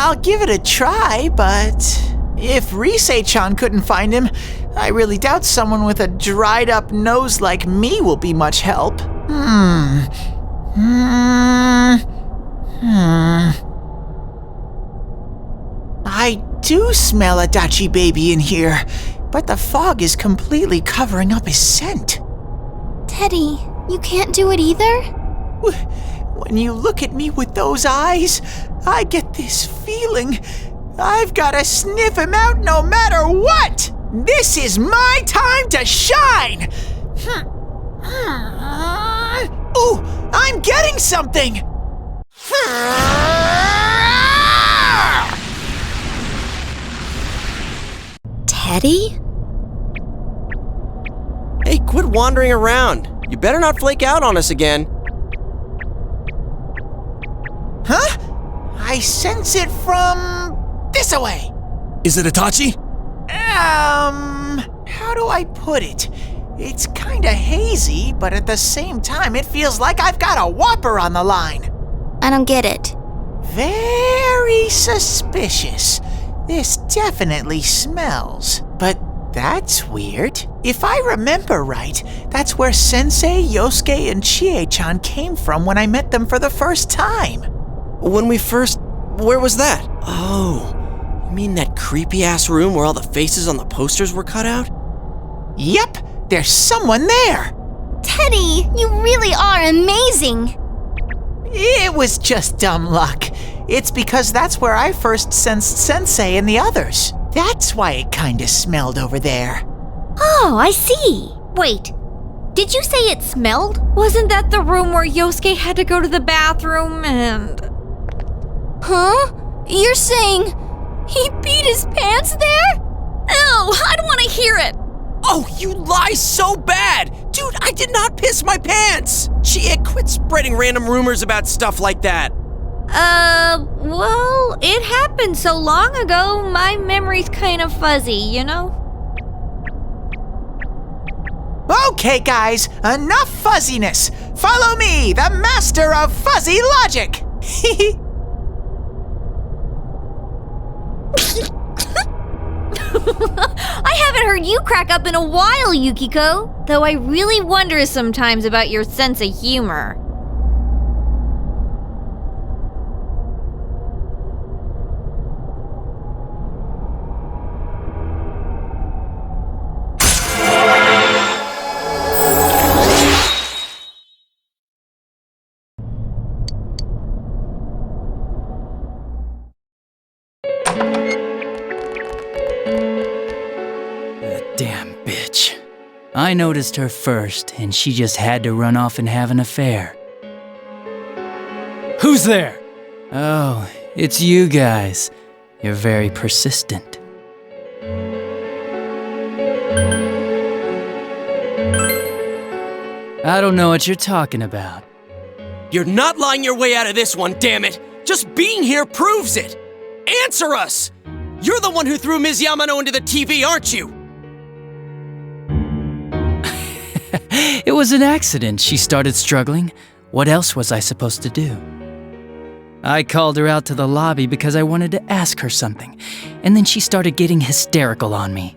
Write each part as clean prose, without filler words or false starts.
I'll give it a try, but if Risei-chan couldn't find him, I really doubt someone with a dried-up nose like me will be much help. I do smell a Dachi baby in here, but the fog is completely covering up his scent. Teddy, you can't do it either? When you look at me with those eyes, I get this feeling I've gotta sniff him out no matter what! This is my time to shine! Ooh, I'm getting something! Teddy? Hey, quit wandering around. You better not flake out on us again. Huh? I sense it from this away. Is it Itachi? How do I put it? It's kinda hazy, but at the same time, it feels like I've got a whopper on the line. I don't get it. Very suspicious. This definitely smells. But that's weird. If I remember right, that's where Sensei, Yosuke, and Chie-chan came from when I met them for the first time. Where was that? Oh, you mean that creepy-ass room where all the faces on the posters were cut out? Yep, there's someone there. Teddy, you really are amazing. It was just dumb luck. It's because that's where I first sensed Sensei and the others. That's why it kinda smelled over there. Oh, I see. Wait, did you say it smelled? Wasn't that the room where Yosuke had to go to the bathroom and... Huh? You're saying he peed his pants there? Ew, I don't want to hear it. Oh, you lie so bad! Dude, I did not piss my pants! Chie, quit spreading random rumors about stuff like that. Well, it happened so long ago, my memory's kind of fuzzy, you know? Okay, guys, enough fuzziness. Follow me, the master of fuzzy logic. I haven't heard you crack up in a while, Yukiko. Though I really wonder sometimes about your sense of humor. Damn bitch. I noticed her first, and she just had to run off and have an affair. Who's there? Oh, it's you guys. You're very persistent. I don't know what you're talking about. You're not lying your way out of this one, damn it! Just being here proves it! Answer us! You're the one who threw Ms. Yamano into the TV, aren't you? It was an accident. She started struggling. What else was I supposed to do? I called her out to the lobby because I wanted to ask her something, and then she started getting hysterical on me.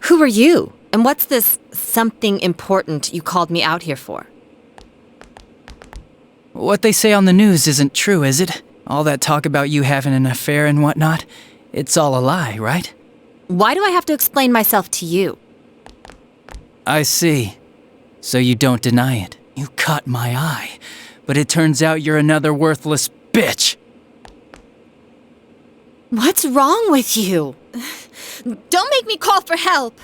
Who are you? And what's this something important you called me out here for? What they say on the news isn't true, is it? All that talk about you having an affair and whatnot, it's all a lie, right? Why do I have to explain myself to you? I see. So you don't deny it. You caught my eye. But it turns out you're another worthless bitch. What's wrong with you? Don't make me call for help.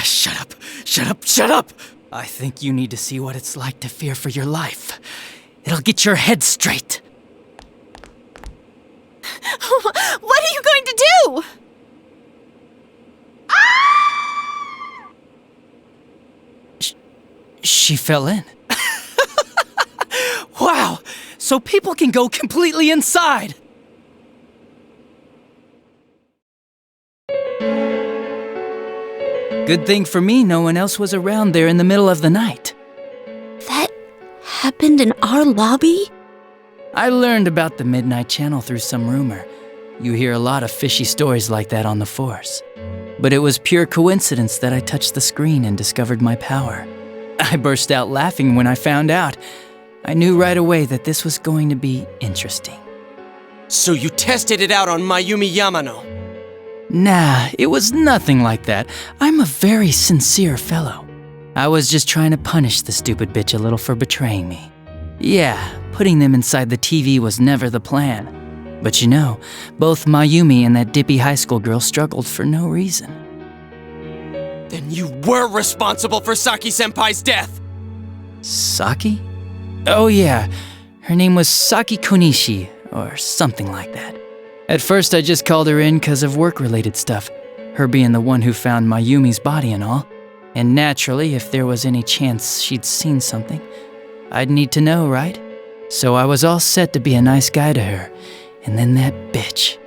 Shut up. Shut up. Shut up. I think you need to see what it's like to fear for your life. It'll get your head straight. What are you going to do? She fell in. Wow, so people can go completely inside. Good thing for me, no one else was around there in the middle of the night. That happened in our lobby? I learned about the Midnight Channel through some rumor. You hear a lot of fishy stories like that on the force. But it was pure coincidence that I touched the screen and discovered my power. I burst out laughing when I found out. I knew right away that this was going to be interesting. So you tested it out on Mayumi Yamano? Nah, it was nothing like that. I'm a very sincere fellow. I was just trying to punish the stupid bitch a little for betraying me. Yeah, putting them inside the TV was never the plan. But you know, both Mayumi and that dippy high school girl struggled for no reason. Then you were responsible for Saki-senpai's death! Saki? Oh yeah, her name was Saki Konishi, or something like that. At first I just called her in because of work-related stuff, her being the one who found Mayumi's body and all. And naturally, if there was any chance she'd seen something, I'd need to know, right? So I was all set to be a nice guy to her, and then that bitch.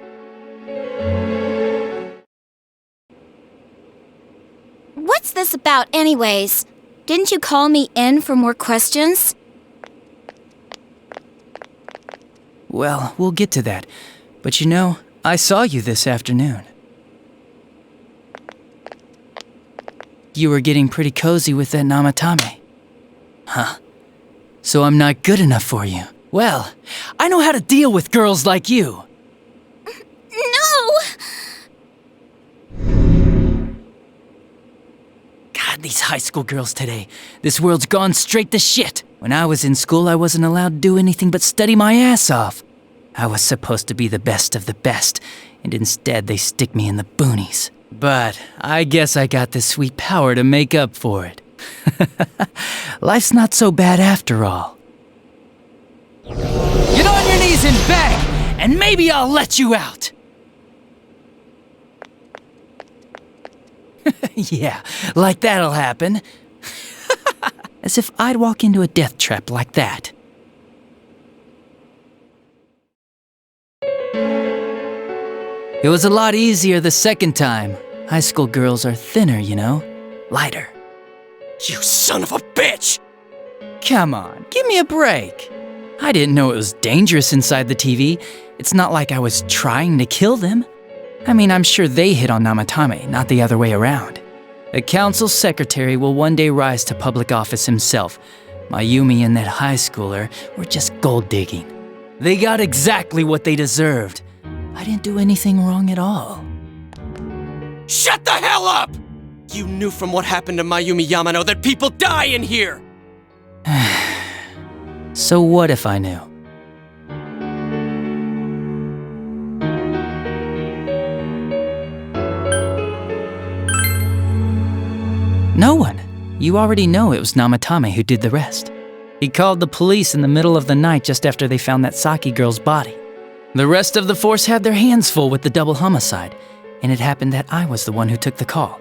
What's this about anyways? Didn't you call me in for more questions? Well, we'll get to that. But you know, I saw you this afternoon. You were getting pretty cozy with that Namatame. Huh? So I'm not good enough for you. Well, I know how to deal with girls like you. No! God, these high school girls today. This world's gone straight to shit. When I was in school, I wasn't allowed to do anything but study my ass off. I was supposed to be the best of the best, and instead they stick me in the boonies. But I guess I got this sweet power to make up for it. Life's not so bad after all. Get on your knees and beg, and maybe I'll let you out. Yeah, like that'll happen. As if I'd walk into a death trap like that. It was a lot easier the second time. High school girls are thinner, you know? Lighter. You son of a bitch! Come on, give me a break. I didn't know it was dangerous inside the TV. It's not like I was trying to kill them. I mean, I'm sure they hit on Namatame, not the other way around. A council secretary will one day rise to public office himself. Mayumi and that high schooler were just gold digging. They got exactly what they deserved. I didn't do anything wrong at all. Shut the hell up! You knew from what happened to Mayumi Yamano that people die in here! So what if I knew? No one. You already know it was Namatame who did the rest. He called the police in the middle of the night just after they found that Saki girl's body. The rest of the force had their hands full with the double homicide, and it happened that I was the one who took the call.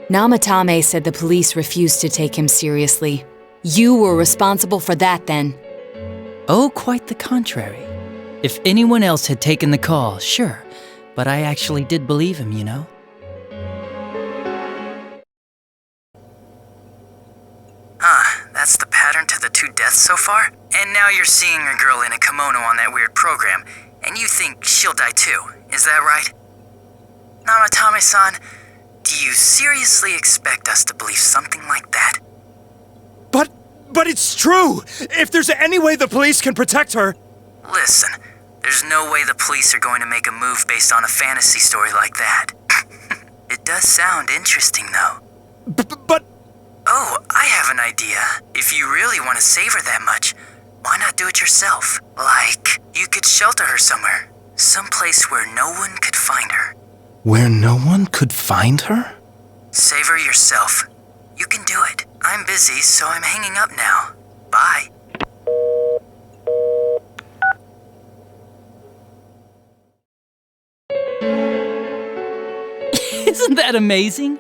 Namatame said the police refused to take him seriously. You were responsible for that then. Oh, quite the contrary. If anyone else had taken the call, sure, but I actually did believe him, you know? That's the pattern to the 2 deaths so far? And now you're seeing a girl in a kimono on that weird program, and you think she'll die too, is that right? Namatame-san, do you seriously expect us to believe something like that? But it's true! If there's any way the police can protect her... Listen, there's no way the police are going to make a move based on a fantasy story like that. It does sound interesting, though. But... Oh, I have an idea. If you really want to save her that much, why not do it yourself? Like, you could shelter her somewhere. Someplace where no one could find her. Where no one could find her? Save her yourself. You can do it. I'm busy, so I'm hanging up now. Bye. Isn't that amazing?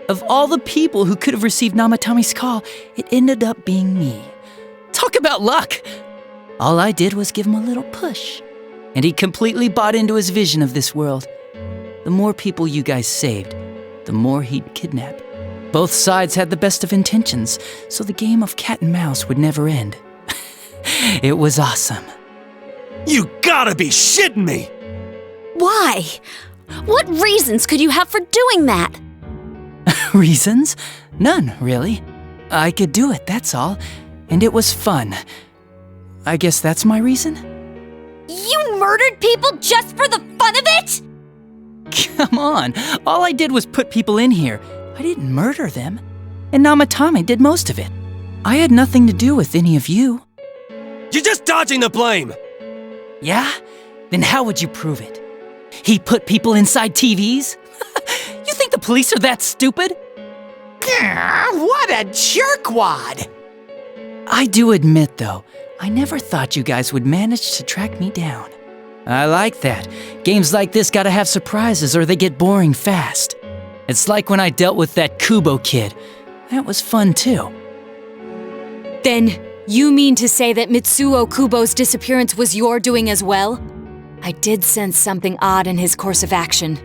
Of all the people who could have received Namatame's call, it ended up being me. Talk about luck! All I did was give him a little push, and he completely bought into his vision of this world. The more people you guys saved, the more he'd kidnap. Both sides had the best of intentions, so the game of cat and mouse would never end. It was awesome. You gotta be shitting me! Why? What reasons could you have for doing that? Reasons? None, really. I could do it, that's all. And it was fun. I guess that's my reason? You murdered people just for the fun of it? Come on, all I did was put people in here. I didn't murder them. And Namatame did most of it. I had nothing to do with any of you. You're just dodging the blame! Yeah? Then how would you prove it? He put people inside TVs? You think the police are that stupid? What a jerkwad! I do admit, though, I never thought you guys would manage to track me down. I like that. Games like this gotta have surprises or they get boring fast. It's like when I dealt with that Kubo kid. That was fun, too. Then, you mean to say that Mitsuo Kubo's disappearance was your doing as well? I did sense something odd in his course of action.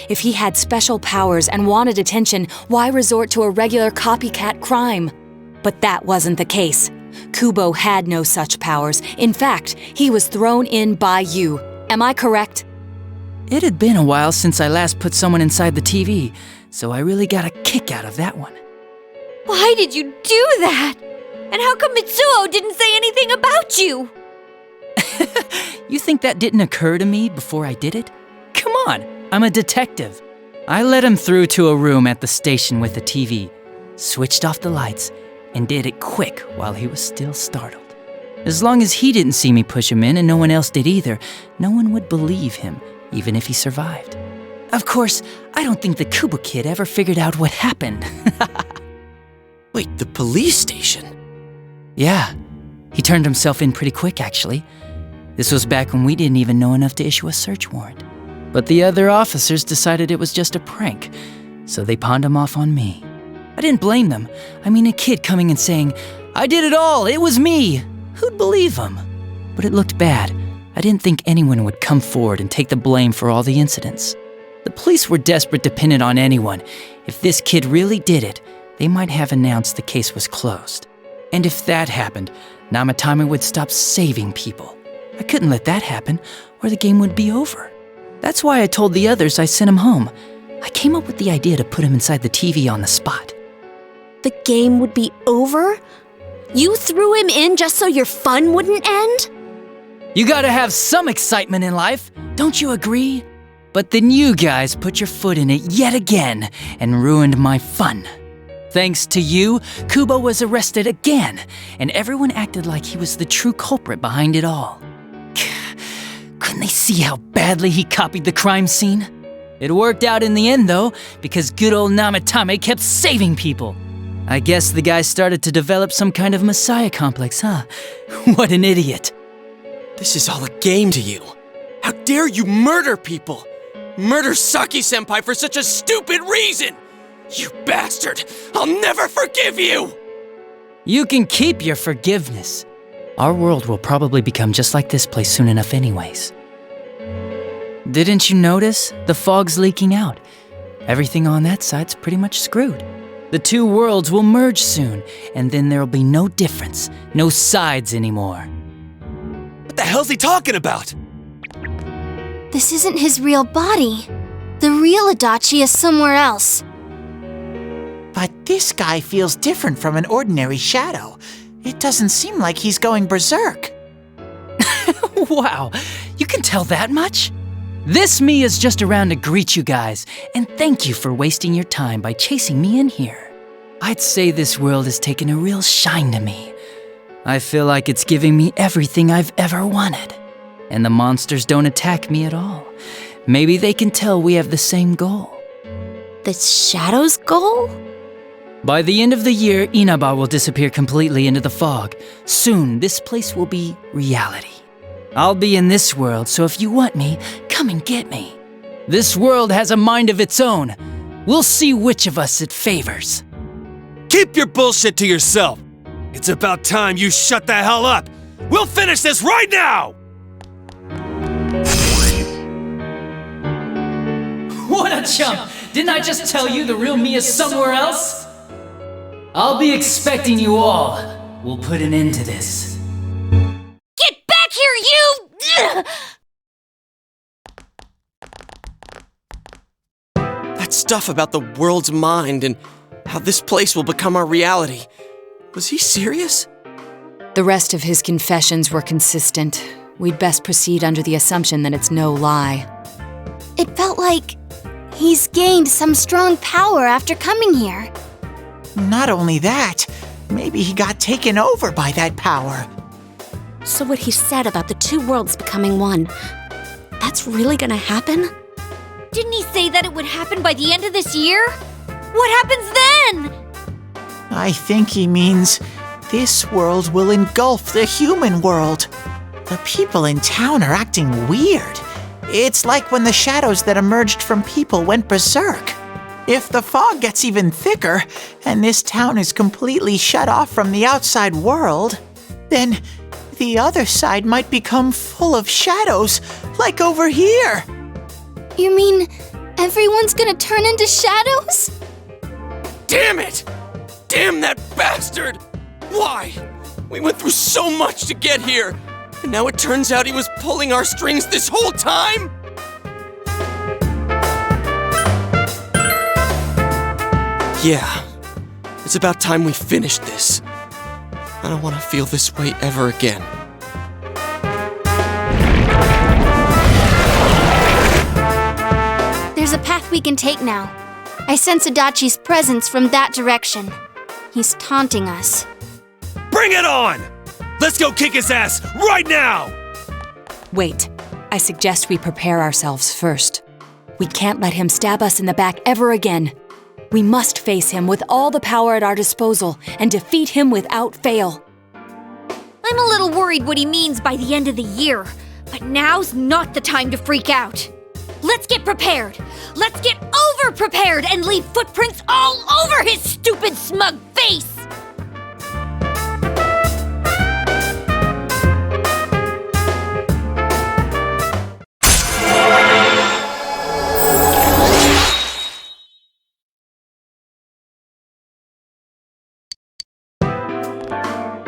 If he had special powers and wanted attention, why resort to a regular copycat crime? But that wasn't the case. Kubo had no such powers. In fact, he was thrown in by you. Am I correct? It had been a while since I last put someone inside the TV, so I really got a kick out of that one. Why did you do that? And how come Mitsuo didn't say anything about you? You think that didn't occur to me before I did it? Come on, I'm a detective. I let him through to a room at the station with a TV, switched off the lights, and did it quick while he was still startled. As long as he didn't see me push him in and no one else did either, no one would believe him, even if he survived. Of course, I don't think the Kubo kid ever figured out what happened. Wait, the police station? Yeah, he turned himself in pretty quick, actually. This was back when we didn't even know enough to issue a search warrant. But the other officers decided it was just a prank, so they pawned him off on me. I didn't blame them. I mean, a kid coming and saying, "I did it all, it was me." Who'd believe him? But it looked bad. I didn't think anyone would come forward and take the blame for all the incidents. The police were desperate to pin it on anyone. If this kid really did it, they might have announced the case was closed. And if that happened, Namatame would stop saving people. I couldn't let that happen, or the game would be over. That's why I told the others I sent him home. I came up with the idea to put him inside the TV on the spot. The game would be over? You threw him in just so your fun wouldn't end? You gotta have some excitement in life, don't you agree? But then you guys put your foot in it yet again and ruined my fun. Thanks to you, Kubo was arrested again, and everyone acted like he was the true culprit behind it all. Couldn't they see how badly he copied the crime scene? It worked out in the end, though, because good old Namatame kept saving people. I guess the guy started to develop some kind of messiah complex, huh? What an idiot. This is all a game to you. How dare you murder people? Murder Saki-senpai for such a stupid reason! You bastard! I'll never forgive you! You can keep your forgiveness. Our world will probably become just like this place soon enough anyways. Didn't you notice? The fog's leaking out. Everything on that side's pretty much screwed. The two worlds will merge soon, and then there'll be no difference, no sides anymore. What the hell's he talking about? This isn't his real body. The real Adachi is somewhere else. But this guy feels different from an ordinary shadow. It doesn't seem like he's going berserk. Wow, you can tell that much? This me is just around to greet you guys, and thank you for wasting your time by chasing me in here. I'd say this world has taken a real shine to me. I feel like it's giving me everything I've ever wanted. And the monsters don't attack me at all. Maybe they can tell we have the same goal. The Shadow's goal? By the end of the year, Inaba will disappear completely into the fog. Soon, this place will be reality. I'll be in this world, so if you want me, come and get me. This world has a mind of its own. We'll see which of us it favors. Keep your bullshit to yourself. It's about time you shut the hell up. We'll finish this right now! What a chump! Didn't I just tell you the real me is somewhere else? I'll be expecting you all. We'll put an end to this. stuff about the world's mind and how this place will become our reality. Was he serious? The rest of his confessions were consistent. We'd best proceed under the assumption that it's no lie. It felt like he's gained some strong power after coming here. Not only that, maybe he got taken over by that power. So what he said about the two worlds becoming one, that's really gonna happen? Didn't he say that it would happen by the end of this year? What happens then? I think he means this world will engulf the human world. The people in town are acting weird. It's like when the shadows that emerged from people went berserk. If the fog gets even thicker, and this town is completely shut off from the outside world, then the other side might become full of shadows, like over here. You mean everyone's gonna turn into shadows? Damn it! Damn that bastard! Why? We went through so much to get here, and now it turns out he was pulling our strings this whole time? Yeah, it's about time we finished this. I don't want to feel this way ever again. There's a path we can take now. I sense Adachi's presence from that direction. He's taunting us. Bring it on! Let's go kick his ass right now! Wait, I suggest we prepare ourselves first. We can't let him stab us in the back ever again. We must face him with all the power at our disposal and defeat him without fail. I'm a little worried what he means by the end of the year, but now's not the time to freak out. Let's get prepared. Let's get over-prepared and leave footprints all over his stupid, smug face!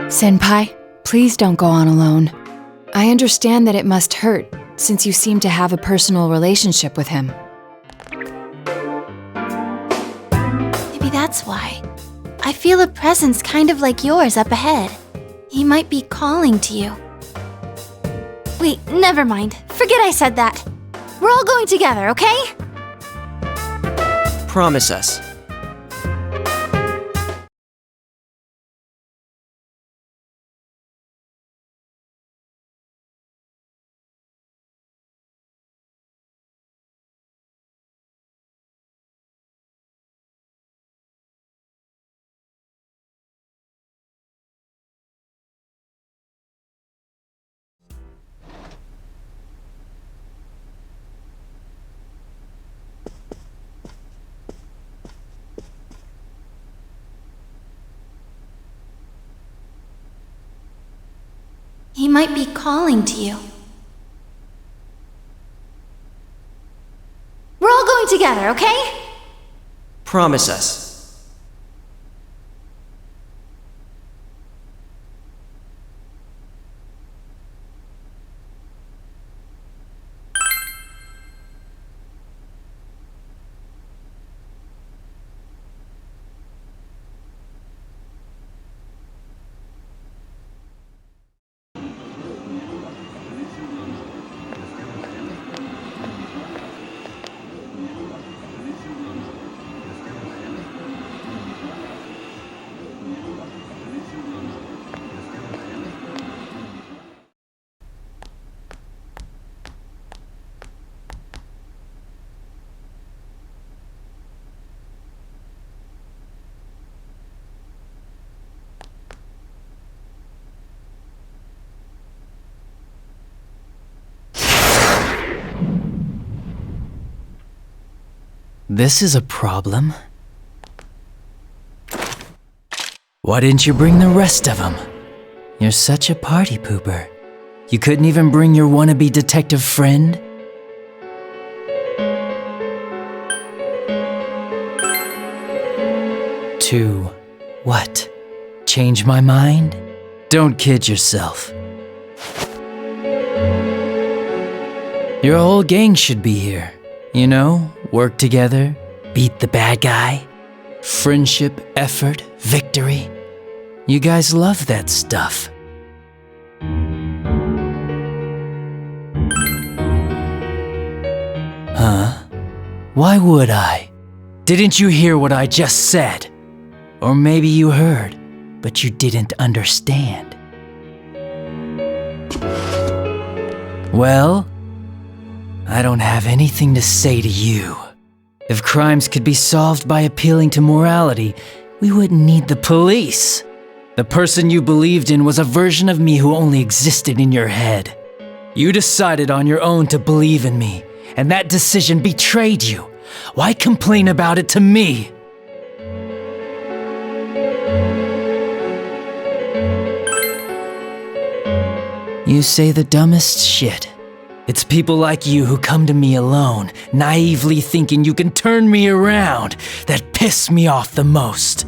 Senpai, please don't go on alone. I understand that it must hurt, since you seem to have a personal relationship with him. Maybe that's why. I feel a presence kind of like yours up ahead. He might be calling to you. Wait, never mind. Forget I said that. We're all going together, okay? Promise us. He might be calling to you. We're all going together, okay? Promise us. This is a problem. Why didn't you bring the rest of them? You're such a party pooper. You couldn't even bring your wannabe detective friend? To what? Change my mind? Don't kid yourself. Your whole gang should be here. You know, work together, Beat the bad guy? Friendship, effort, victory? You guys love that stuff. Huh? Why would I? Didn't you hear what I just said? Or maybe you heard, but you didn't understand. Well, I don't have anything to say to you. If crimes could be solved by appealing to morality, we wouldn't need the police. The person you believed in was a version of me who only existed in your head. You decided on your own to believe in me, and that decision betrayed you. Why complain about it to me? You say the dumbest shit. It's people like you who come to me alone, naively thinking you can turn me around, that piss me off the most.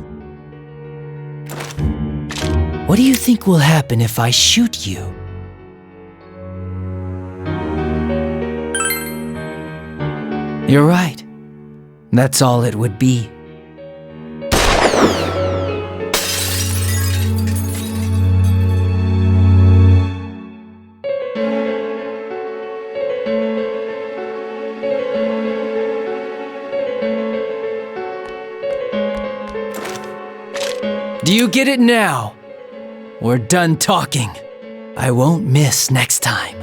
What do you think will happen if I shoot you? You're right. That's all it would be. Do you get it now? We're done talking. I won't miss next time.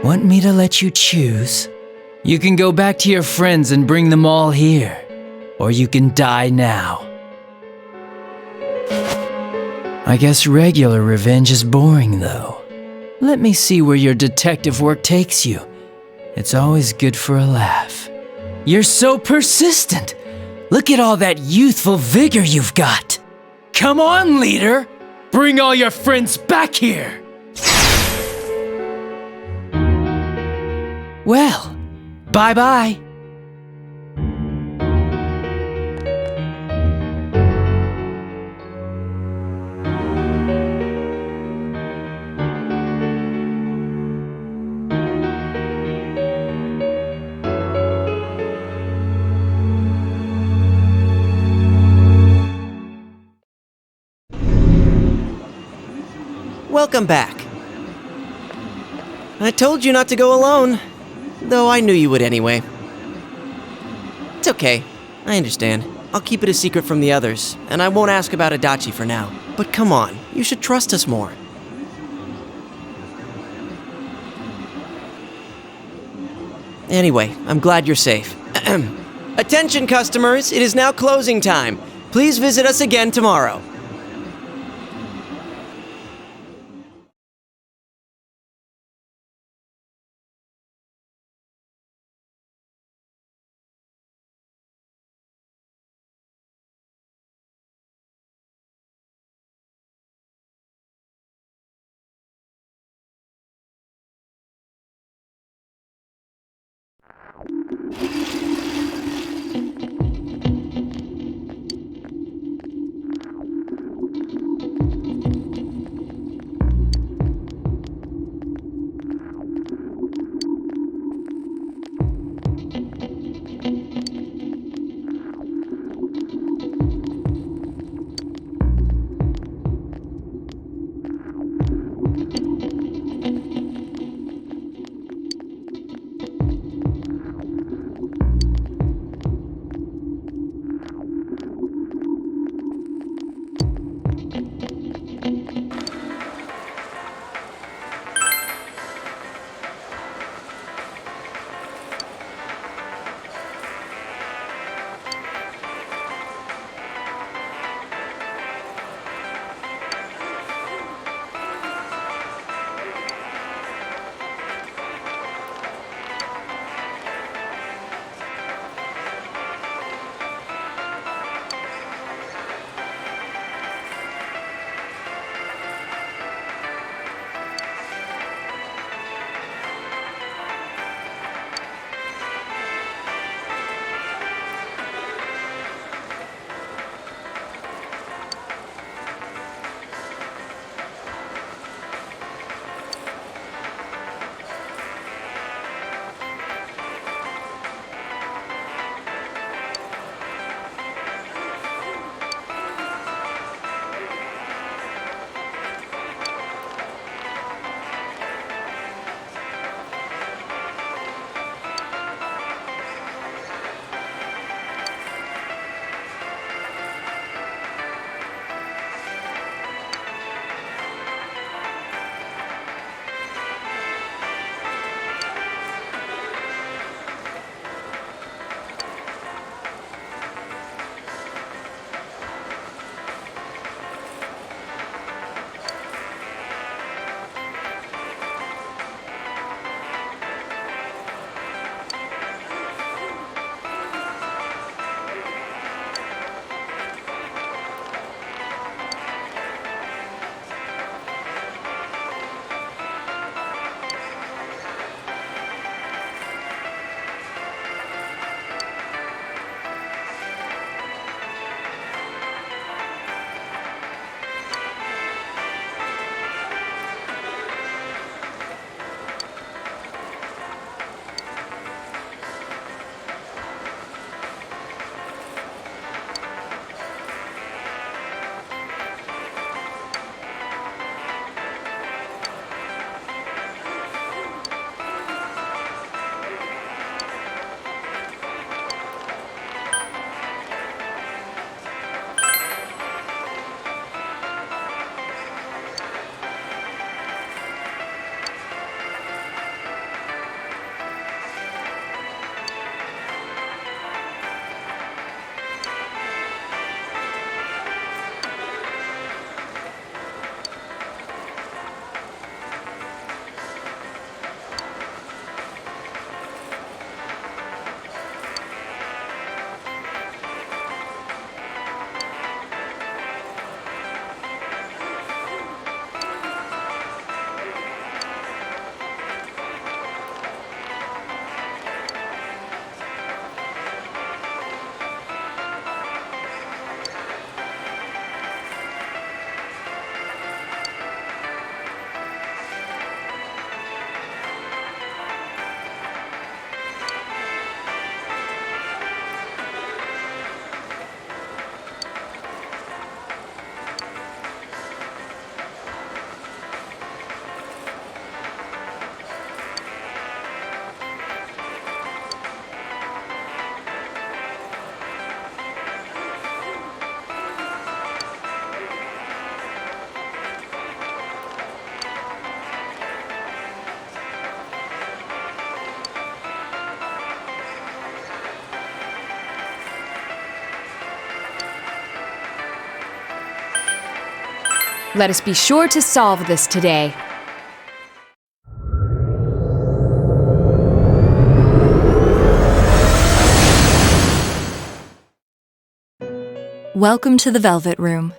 Want me to let you choose? You can go back to your friends and bring them all here, or you can die now. I guess regular revenge is boring, though. Let me see where your detective work takes you. It's always good for a laugh. You're so persistent. Look at all that youthful vigor you've got. Come on, leader. Bring all your friends back here. Well, bye-bye. Welcome back. I told you not to go alone, though I knew you would anyway. It's okay, I understand. I'll keep it a secret from the others, and I won't ask about Adachi for now. But come on, you should trust us more. Anyway, I'm glad you're safe. Attention customers, it is now closing time. Please visit us again tomorrow. Let us be sure to solve this today. Welcome to the Velvet Room.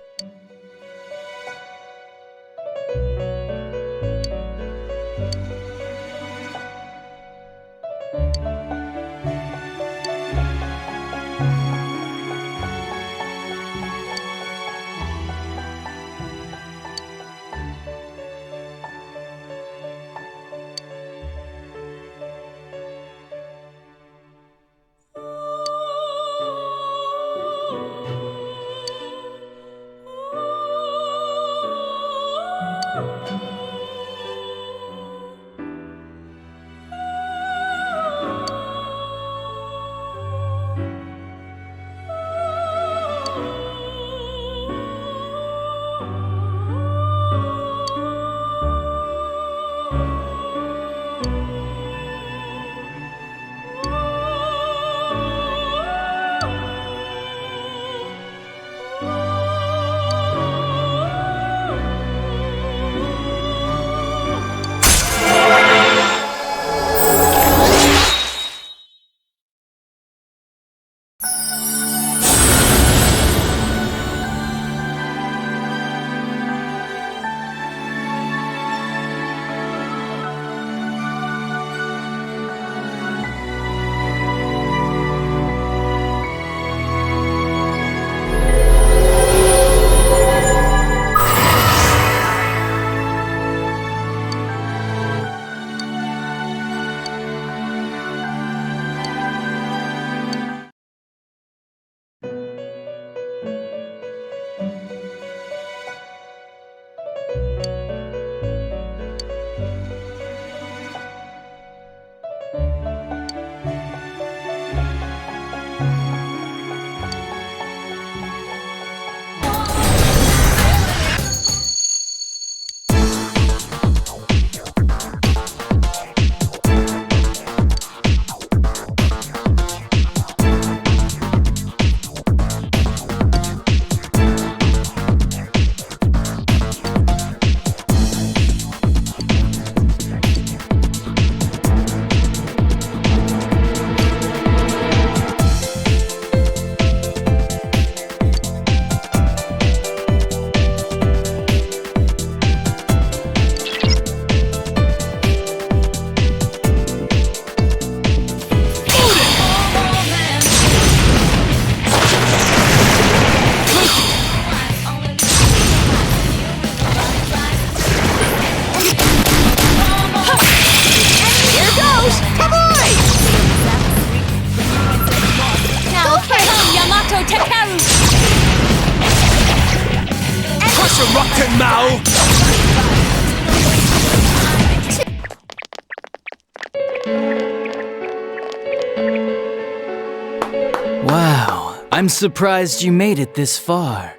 Wow, I'm surprised you made it this far.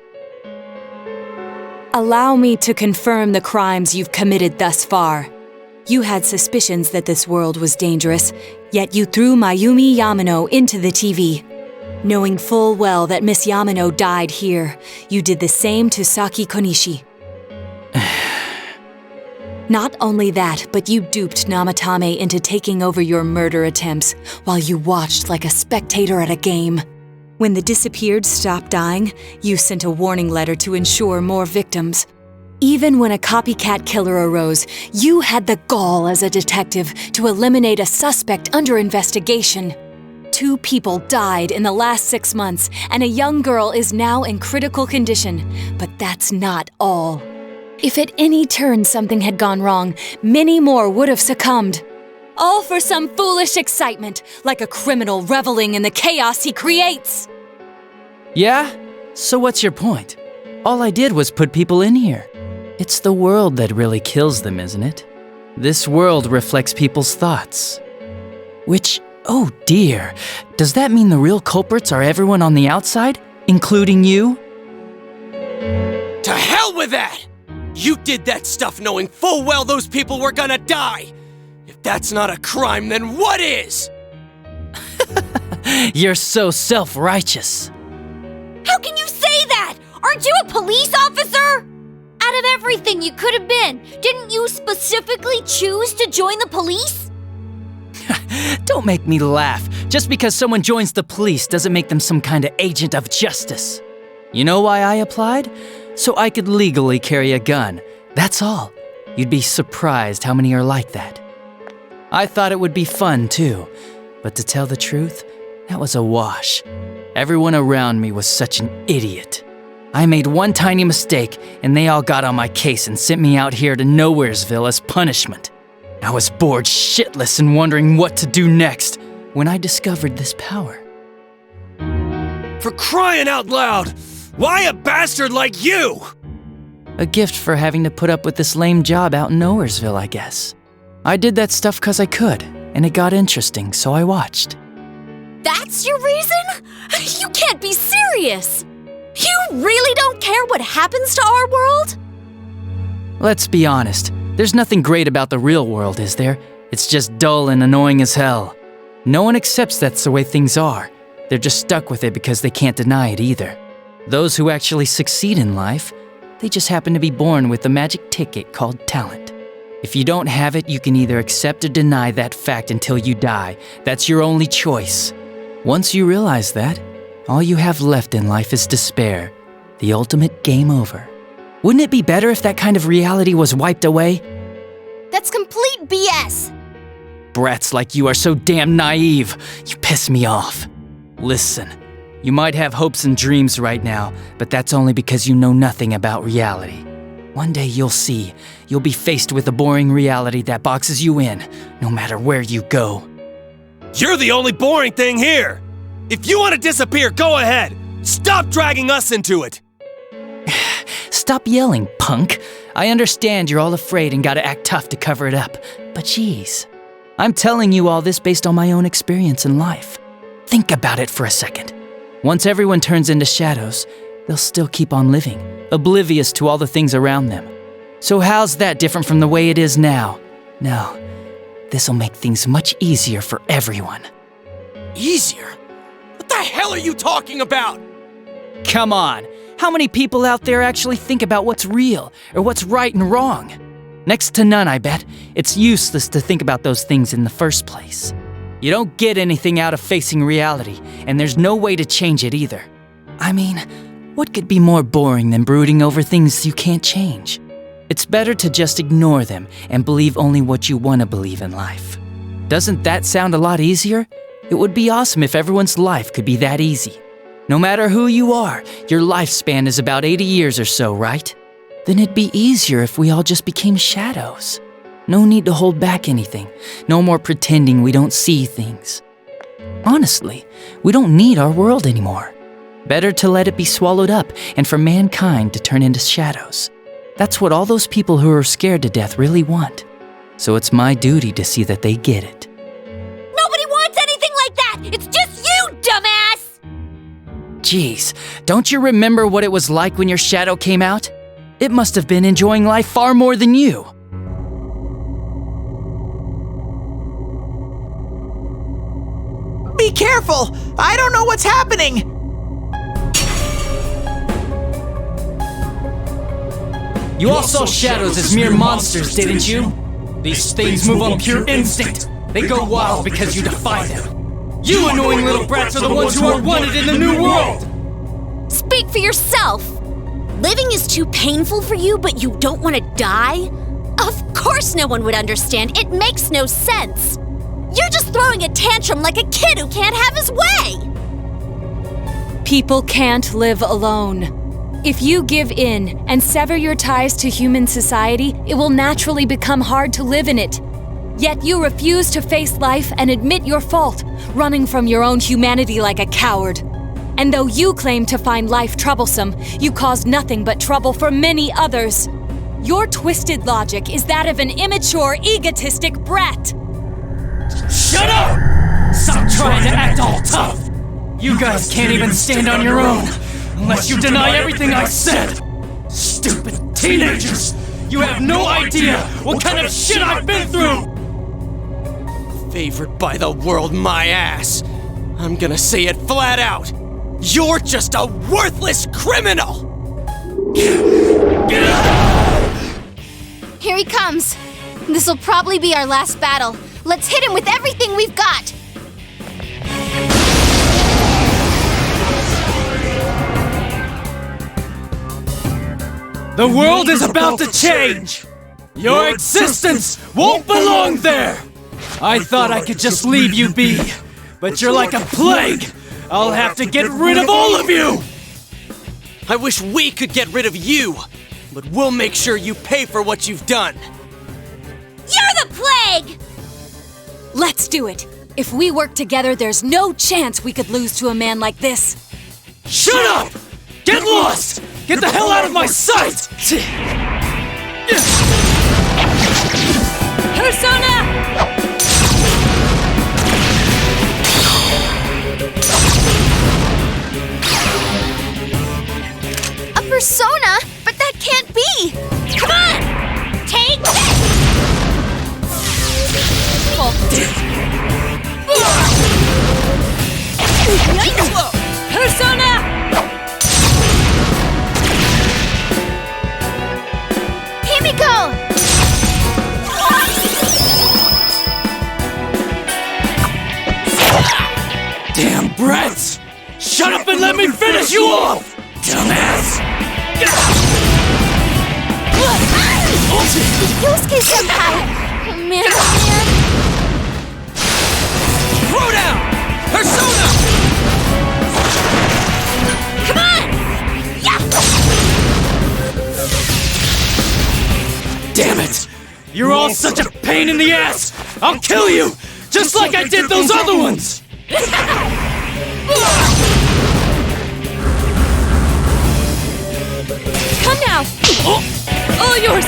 Allow me to confirm the crimes you've committed thus far. You had suspicions that this world was dangerous, yet you threw Mayumi Yamano into the TV. Knowing full well that Miss Yamano died here, you did the same to Saki Konishi. Not only that, but you duped Namatame into taking over your murder attempts while you watched like a spectator at a game. When the disappeared stopped dying, you sent a warning letter to ensure more victims. Even when a copycat killer arose, you had the gall as a detective to eliminate a suspect under investigation. 2 people died in the last 6 months, and a young girl is now in critical condition. But that's not all. If at any turn something had gone wrong, many more would have succumbed. All for some foolish excitement, like a criminal reveling in the chaos he creates. Yeah? So what's your point? All I did was put people in here. It's the world that really kills them, isn't it? This world reflects people's thoughts. Which, oh dear, does that mean the real culprits are everyone on the outside, including you? To hell with that! You did that stuff knowing full well those people were gonna die! If that's not a crime, then what is? You're so self-righteous. How can you say that? Aren't you a police officer? Out of with everything you could have been. Didn't you specifically choose to join the police? Don't make me laugh. Just because someone joins the police doesn't make them some kind of agent of justice. You know why I applied? So I could legally carry a gun. That's all. You'd be surprised how many are like that. I thought it would be fun too, but to tell the truth, that was a wash. Everyone around me was such an idiot. I made one tiny mistake, and they all got on my case and sent me out here to Nowheresville as punishment. I was bored shitless and wondering what to do next when I discovered this power. For crying out loud! Why a bastard like you? A gift for having to put up with this lame job out in Nowheresville, I guess. I did that stuff 'cause I could, and it got interesting, so I watched. That's your reason? You can't be serious! You really don't care what happens to our world? Let's be honest, there's nothing great about the real world, is there? It's just dull and annoying as hell. No one accepts that's the way things are. They're just stuck with it because they can't deny it either. Those who actually succeed in life, they just happen to be born with a magic ticket called talent. If you don't have it, you can either accept or deny that fact until you die. That's your only choice. Once you realize that, all you have left in life is despair, the ultimate game over. Wouldn't it be better if that kind of reality was wiped away? That's complete BS! Brats like you are so damn naive. You piss me off. Listen, you might have hopes and dreams right now, but that's only because you know nothing about reality. One day you'll see. You'll be faced with a boring reality that boxes you in, no matter where you go. You're the only boring thing here! If you want to disappear, go ahead! Stop dragging us into it! Stop yelling, punk. I understand you're all afraid and gotta act tough to cover it up, but geez. I'm telling you all this based on my own experience in life. Think about it for a second. Once everyone turns into shadows, they'll still keep on living, oblivious to all the things around them. So how's that different from the way it is now? No, this'll make things much easier for everyone. Easier? What the hell are you talking about? Come on, how many people out there actually think about what's real or what's right and wrong? Next to none, I bet. It's useless to think about those things in the first place. You don't get anything out of facing reality, and there's no way to change it either. I mean, what could be more boring than brooding over things you can't change? It's better to just ignore them and believe only what you want to believe in life. Doesn't that sound a lot easier? It would be awesome if everyone's life could be that easy. No matter who you are, your lifespan is about 80 years or so, right? Then it'd be easier if we all just became shadows. No need to hold back anything. No more pretending we don't see things. Honestly, we don't need our world anymore. Better to let it be swallowed up and for mankind to turn into shadows. That's what all those people who are scared to death really want. So it's my duty to see that they get it. Nobody wants anything like that! It's just you, dumbass! Jeez, don't you remember what it was like when your shadow came out? It must have been enjoying life far more than you. Be careful! I don't know what's happening! You all saw shadows as mere monsters, didn't you? These things move on pure instinct. They go wild because you defy them. You annoying little brats are the ones who are wanted in the new world! Speak for yourself! Living is too painful for you, but you don't want to die? Of course no one would understand. It makes no sense. You're just throwing a tantrum like a kid who can't have his way! People can't live alone. If you give in and sever your ties to human society, it will naturally become hard to live in it. Yet you refuse to face life and admit your fault, running from your own humanity like a coward. And though you claim to find life troublesome, you cause nothing but trouble for many others. Your twisted logic is that of an immature, egotistic brat. Shut up! Stop trying to act all tough! You guys can't even stand on your own, unless you deny everything I said! Stupid teenagers! You have no idea what kind of shit I've been through! Favored by the world, my ass. I'm gonna say it flat out. You're just a worthless criminal! Get out! Here he comes. This'll probably be our last battle. Let's hit him with everything we've got. The world is about to change! Your existence won't belong there! I thought I could just leave you be, but you're like a plague! I'll have to get rid of all of you! I wish we could get rid of you, but we'll make sure you pay for what you've done. You're the plague! Let's do it. If we work together, there's no chance we could lose to a man like this. Shut up! Get lost! Get the hell out of my sight! Persona! A persona? But that can't be! Come on! Take this! Persona! Himiko! Damn brats! Shut up and let me finish you off! Dumbass! Yosuke-senpai! Oh man, Throw down! Persona! Come on! Damn it! You're all such a pain in the ass! I'll kill you! Just like I did those other ones! Come now! All yours!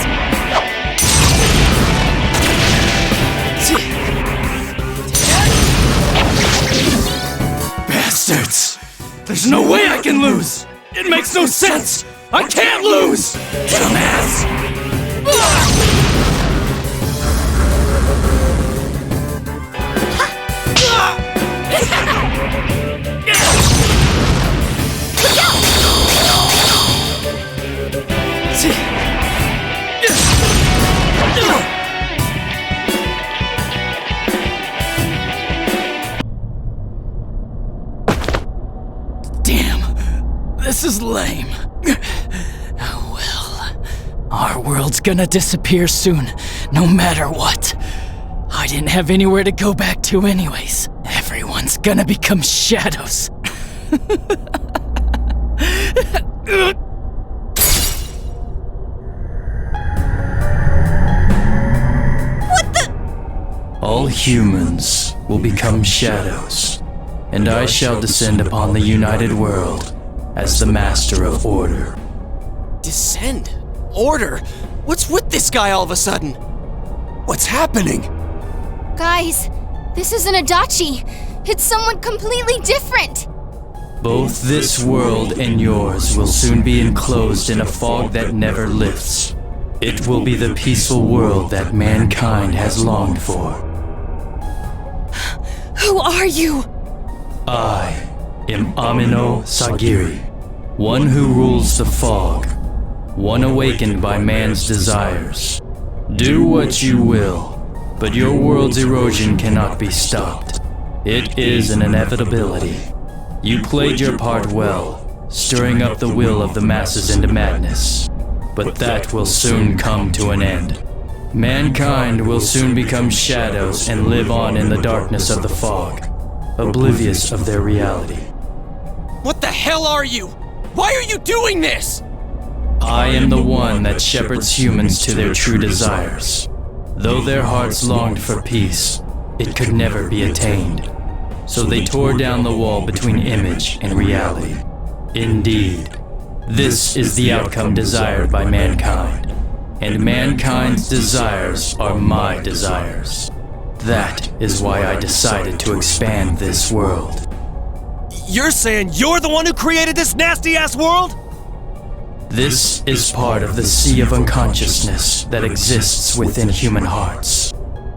Bastards! There's no way I can lose! It makes no sense! I can't lose! Dumbass! Damn, this is lame. Oh well, our world's gonna disappear soon, no matter what. I didn't have anywhere to go back to anyways. Everyone's gonna become shadows. All humans will become shadows, and I shall descend upon the united world as the master of order. Descend? Order? What's with this guy all of a sudden? What's happening? guys, this isn't Adachi. It's someone completely different. Both this world and yours will soon be enclosed in a fog that never lifts. It will be the peaceful world that mankind has longed for. Who are you? I am Amino Sagiri, one who rules the fog, one awakened by man's desires. Do what you will, but your world's erosion cannot be stopped. It is an inevitability. You played your part well, stirring up the will of the masses into madness. But that will soon come to an end. Mankind will soon become shadows and live on in the darkness of the fog, oblivious of their reality. What the hell are you? Why are you doing this? I am the one that shepherds humans to their true desires. Though their hearts longed for peace, it could never be attained. So they tore down the wall between image and reality. Indeed, this is the outcome desired by mankind. And mankind's desires are my desires. That is why I decided to expand this world. You're saying you're the one who created this nasty-ass world? This is part of the sea of unconsciousness that exists within human hearts.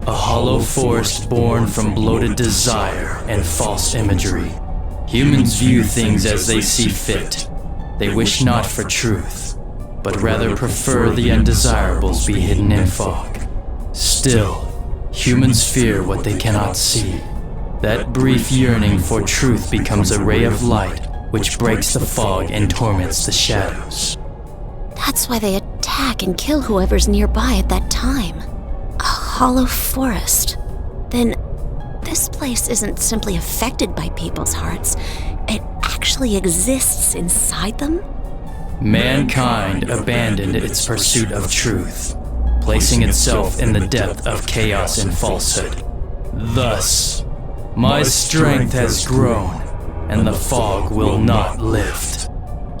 A hollow forest born from bloated desire and false imagery. Humans view things as they see fit. They wish not for truth. but rather prefer the undesirables be hidden in fog. Still, humans fear what they cannot see. That brief yearning for truth becomes a ray of light which breaks the fog and torments the shadows. That's why they attack and kill whoever's nearby at that time. A hollow forest. Then, this place isn't simply affected by people's hearts. It actually exists inside them? Mankind abandoned its pursuit of truth, placing itself in the depth of chaos and falsehood. Thus, my strength has grown, and the fog will not lift.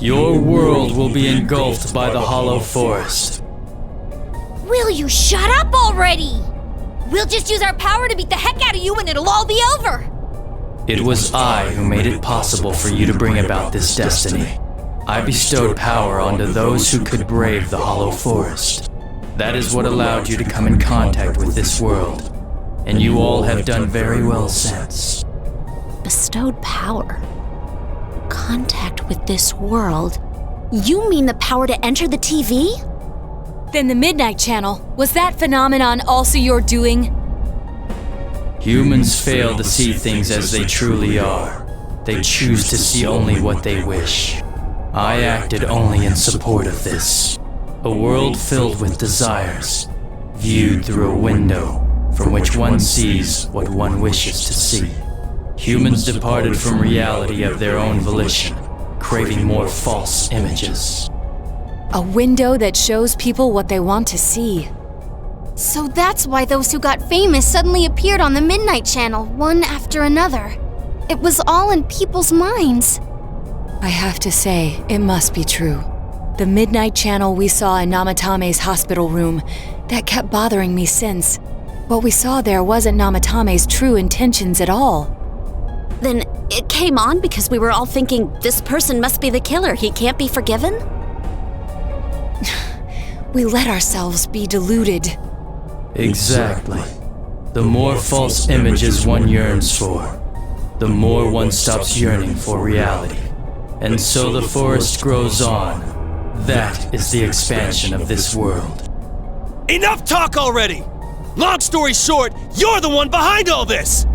Your world will be engulfed by the hollow forest. Will you shut up already? We'll just use our power to beat the heck out of you and it'll all be over. It was I who made it possible for you to bring about this destiny. I bestowed power onto those who could brave the hollow forest. That is what allowed you to come in contact with this world, and you all have done very well since. Bestowed power. Contact with this world? You mean the power to enter the TV? Then the Midnight Channel, was that phenomenon also your doing? Humans fail to see things as they truly are. They choose to see only what they wish. I acted only in support of this. A world filled with desires, viewed through a window from which one sees what one wishes to see. Humans departed from reality of their own volition, craving more false images. A window that shows people what they want to see. So that's why those who got famous suddenly appeared on the Midnight Channel, one after another. It was all in people's minds. I have to say, it must be true. The Midnight Channel we saw in Namatame's hospital room, that kept bothering me since. What we saw there wasn't Namatame's true intentions at all. Then it came on because we were all thinking, this person must be the killer, he can't be forgiven? We let ourselves be deluded. Exactly. The more false images one yearns for, the more one stops yearning for reality. And so the forest grows on. That is the expansion of this world. Enough talk already! Long story short, you're the one behind all this!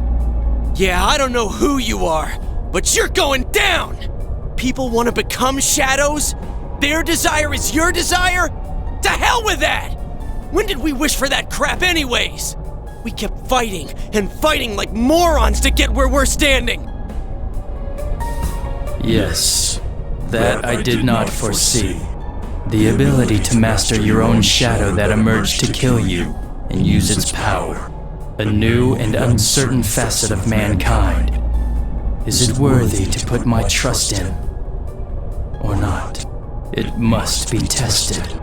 Yeah, I don't know who you are, but you're going down! People want to become shadows? Their desire is your desire? To hell with that! When did we wish for that crap anyways? We kept fighting and fighting like morons to get where we're standing! Yes, that I did not foresee. The ability to master your own shadow that emerged to kill you and use its power. A new and uncertain facet of mankind. Is it worthy to put my trust in? Or not? It must be tested.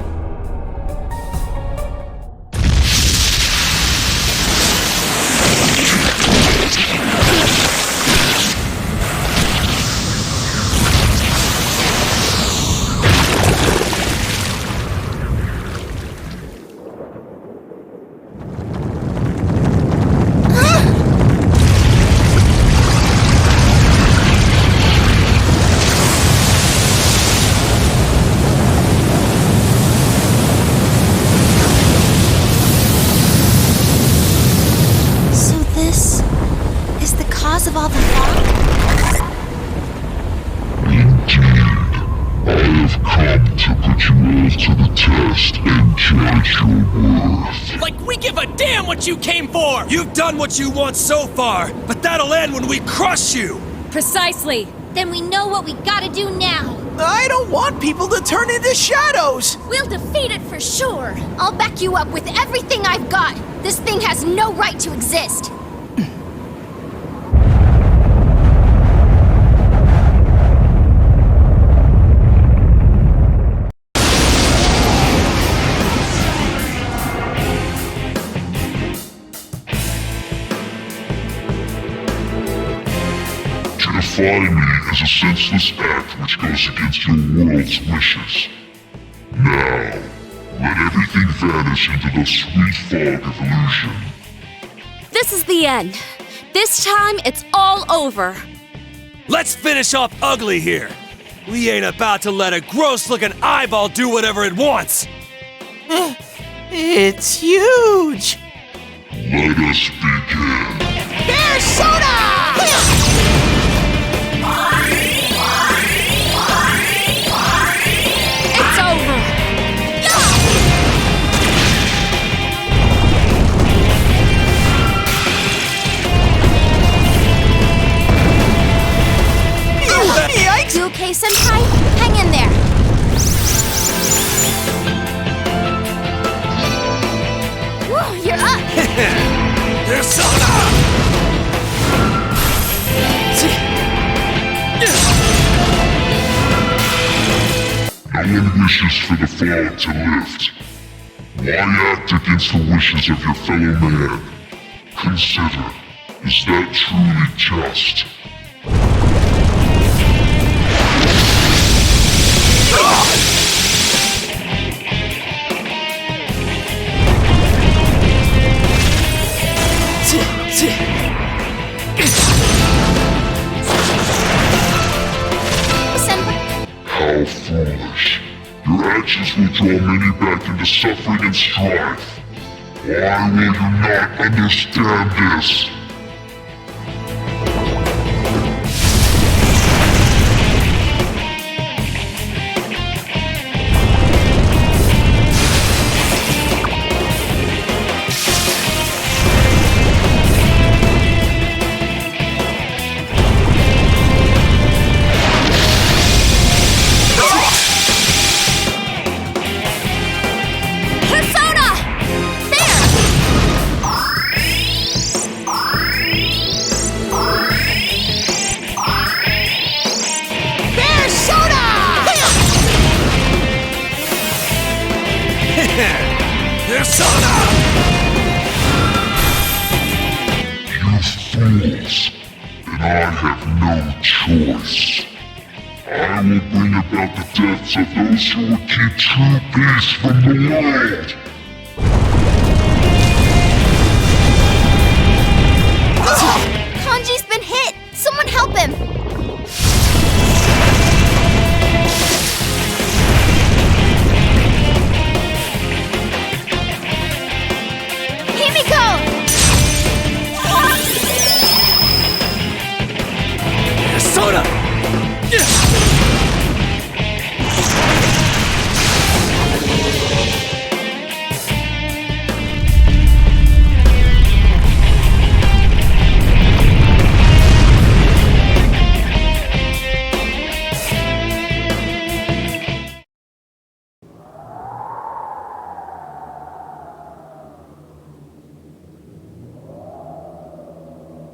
Of all the fog? I have come to put you all to the test and judge your worth. Like we give a damn what you came for! You've done what you want so far, but that'll end when we crush you! Precisely. Then we know what we gotta do now. I don't want people to turn into shadows! We'll defeat it for sure. I'll back you up with everything I've got. This thing has no right to exist. Defy me is a senseless act which goes against your world's wishes. Now, let everything vanish into the sweet fog of illusion. This is the end. This time, it's all over. Let's finish off ugly here! We ain't about to let a gross-looking eyeball do whatever it wants! It's huge! Let us begin. There's soda! It's over! Yikes! You okay, Senpai? Hang in there. Woo, you're up! There's soda! No one wishes for the fog to lift. Why act against the wishes of your fellow man? Consider, is that truly just? How foolish. Your actions will draw many back into suffering and strife. Why will you not understand this? There's soda! You fools, and I have no choice. I will bring about the deaths of those who would keep true peace from the world. Kanji's been hit! Someone help him! Himiko! There's soda!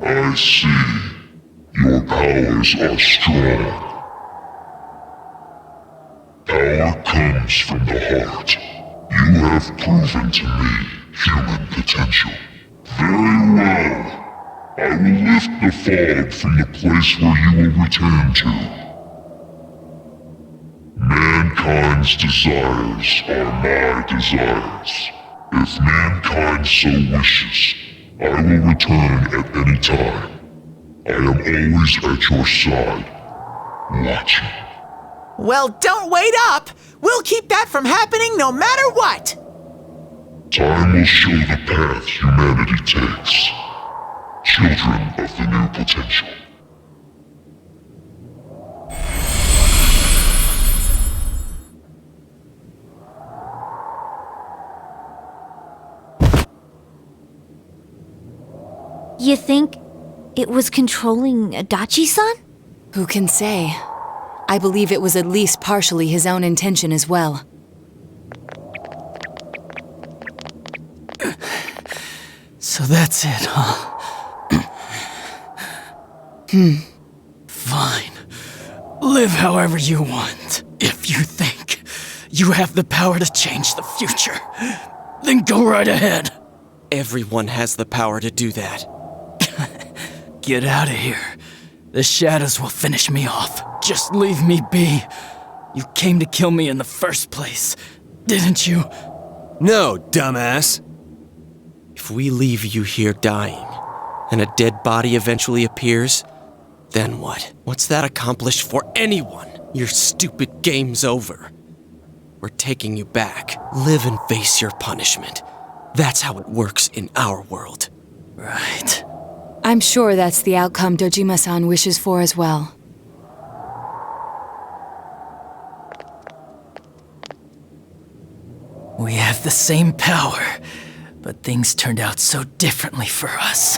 I see. Your powers are strong. Power comes from the heart. You have proven to me human potential. Very well. I will lift the fog from the place where you will return to. Mankind's desires are my desires. If mankind so wishes, I will return at any time. I am always at your side, watching. Well, don't wait up! We'll keep that from happening no matter what! Time will show the path humanity takes. Children of the new potential. You think it was controlling Adachi-san? Who can say? I believe it was at least partially his own intention as well. So that's it, huh? Fine. Live however you want. If you think you have the power to change the future, then go right ahead. Everyone has the power to do that. Get out of here. The shadows will finish me off. Just leave me be. You came to kill me in the first place, didn't you? No, dumbass. If we leave you here dying, and a dead body eventually appears, then what? What's that accomplish for anyone? Your stupid game's over. We're taking you back. Live and face your punishment. That's how it works in our world. Right. I'm sure that's the outcome Dojima-san wishes for as well. We have the same power, but things turned out so differently for us.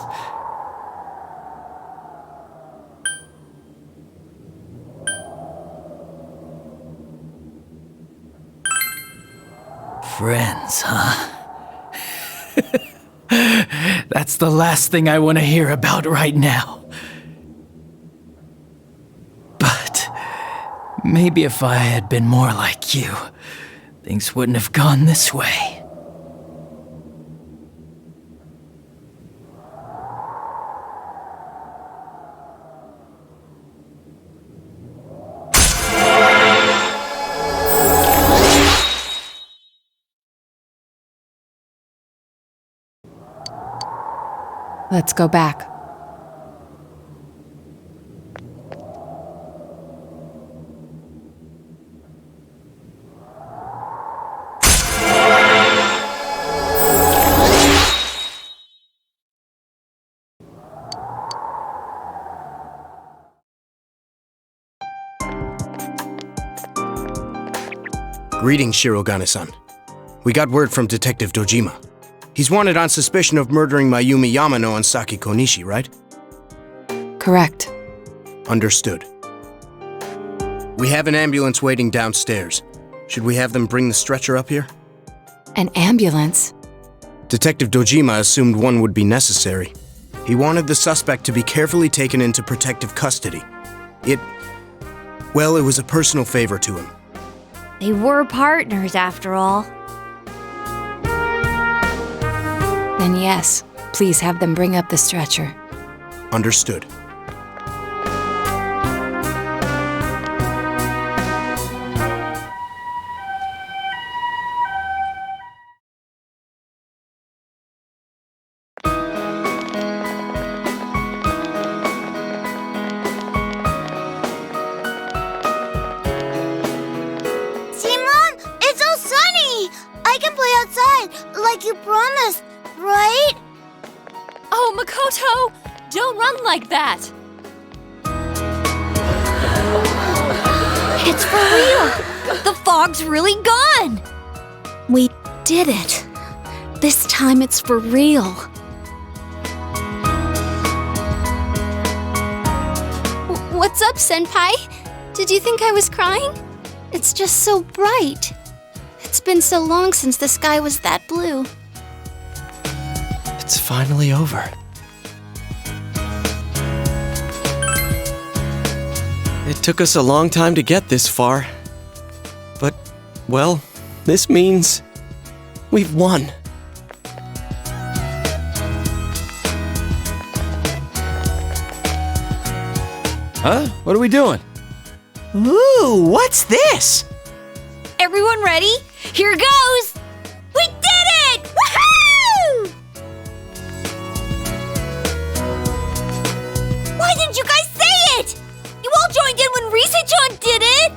Friends, huh? That's the last thing I want to hear about right now. But maybe if I had been more like you, things wouldn't have gone this way. Let's go back. Greetings, Shirogane-san. We got word from Detective Dojima. He's wanted on suspicion of murdering Mayumi Yamano and Saki Konishi, right? Correct. Understood. We have an ambulance waiting downstairs. Should we have them bring the stretcher up here? An ambulance? Detective Dojima assumed one would be necessary. He wanted the suspect to be carefully taken into protective custody. It was a personal favor to him. They were partners, after all. Then yes, please have them bring up the stretcher. Understood. Like you promised, right? Oh, Makoto! Don't run like that! It's for real! The fog's really gone! We did it. This time it's for real. What's up, Senpai? Did you think I was crying? It's just so bright. It's been so long since the sky was that blue. It's finally over. It took us a long time to get this far. But, well, this means we've won. Huh? What are we doing? Ooh, what's this? Everyone ready? Here goes! We did it! Woohoo! Why didn't you guys say it? You all joined in when Risa-chan did it!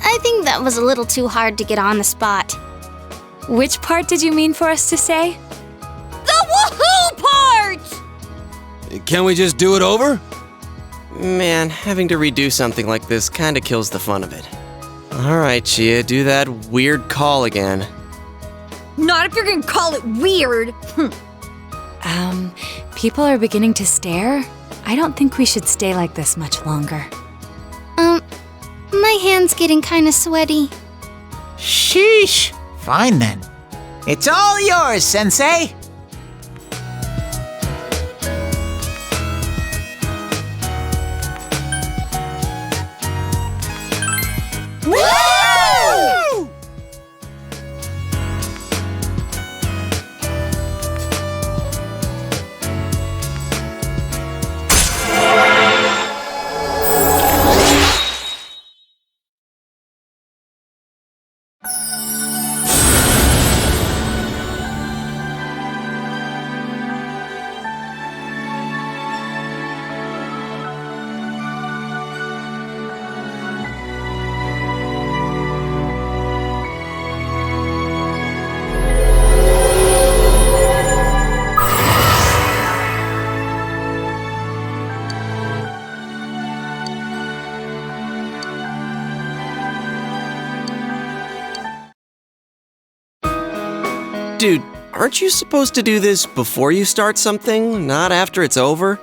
I think that was a little too hard to get on the spot. Which part did you mean for us to say? The woohoo part! Can we just do it over? Man, having to redo something like this kinda kills the fun of it. Alright, Chia, do that weird call again. Not if you're gonna call it weird. People are beginning to stare. I don't think we should stay like this much longer. My hand's getting kinda sweaty. Sheesh. Fine then. It's all yours, Sensei. Woo! Dude, aren't you supposed to do this before you start something, not after it's over?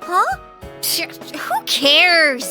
Huh? Who cares?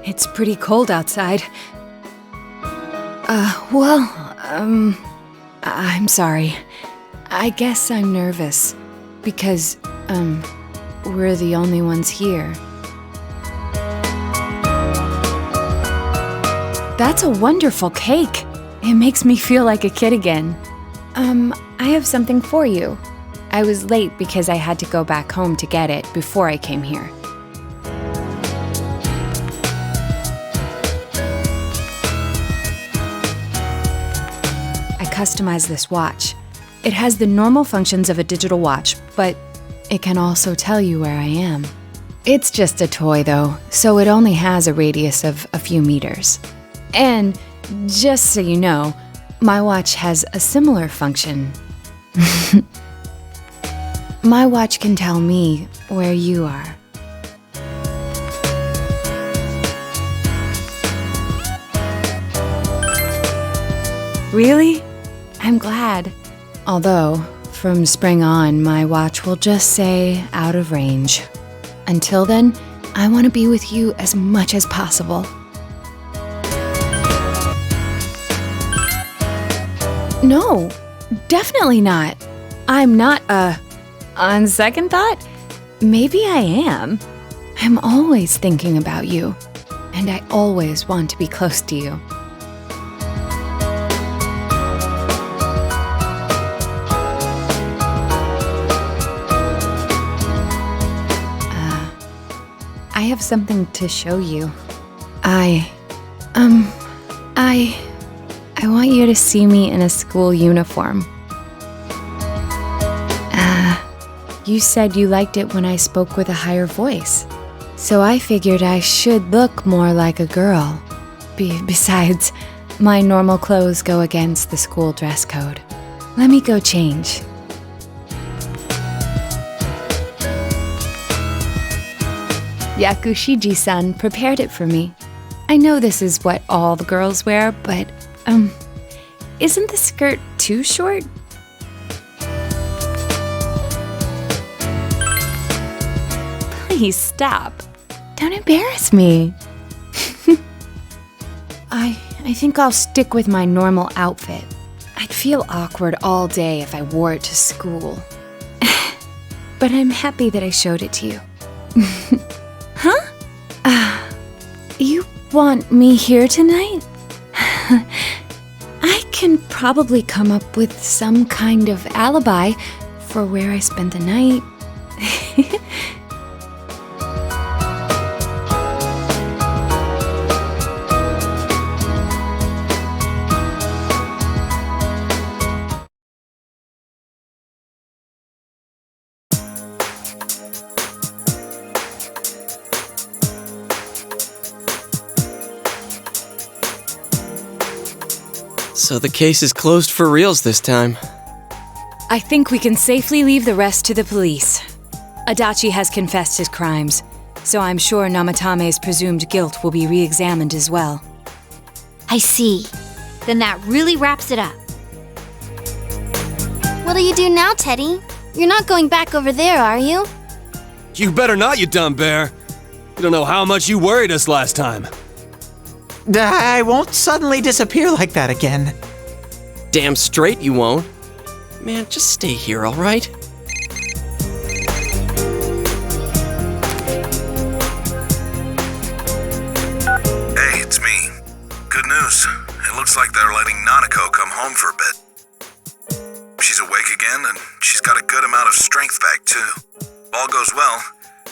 It's pretty cold outside. I'm sorry. I guess I'm nervous. Because, we're the only ones here. That's a wonderful cake. It makes me feel like a kid again. I have something for you. I was late because I had to go back home to get it before I came here. I customized this watch. It has the normal functions of a digital watch, but it can also tell you where I am. It's just a toy though, so it only has a radius of a few meters. And just so you know, my watch has a similar function. My watch can tell me where you are. Really? I'm glad. Although, from spring on, my watch will just say out of range. Until then, I want to be with you as much as possible. No, definitely not. I'm not, on second thought, maybe I am. I'm always thinking about you, and I always want to be close to you. I have something to show you. I want you to see me in a school uniform. You said you liked it when I spoke with a higher voice. So I figured I should look more like a girl. Besides, my normal clothes go against the school dress code. Let me go change. Yakushiji-san prepared it for me. I know this is what all the girls wear, but, isn't the skirt too short? Please stop. Don't embarrass me. I think I'll stick with my normal outfit. I'd feel awkward all day if I wore it to school. But I'm happy that I showed it to you. Huh? You want me here tonight? I can probably come up with some kind of alibi for where I spent the night. So the case is closed for reals this time. I think we can safely leave the rest to the police. Adachi has confessed his crimes, so I'm sure Namatame's presumed guilt will be re-examined as well. I see. Then that really wraps it up. What'll you do now, Teddy? You're not going back over there, are you? You better not, you dumb bear. You don't know how much you worried us last time. I won't suddenly disappear like that again. Damn straight you won't. Man, just stay here, alright? Hey, it's me. Good news. It looks like they're letting Nanako come home for a bit. She's awake again, and she's got a good amount of strength back, too. If all goes well,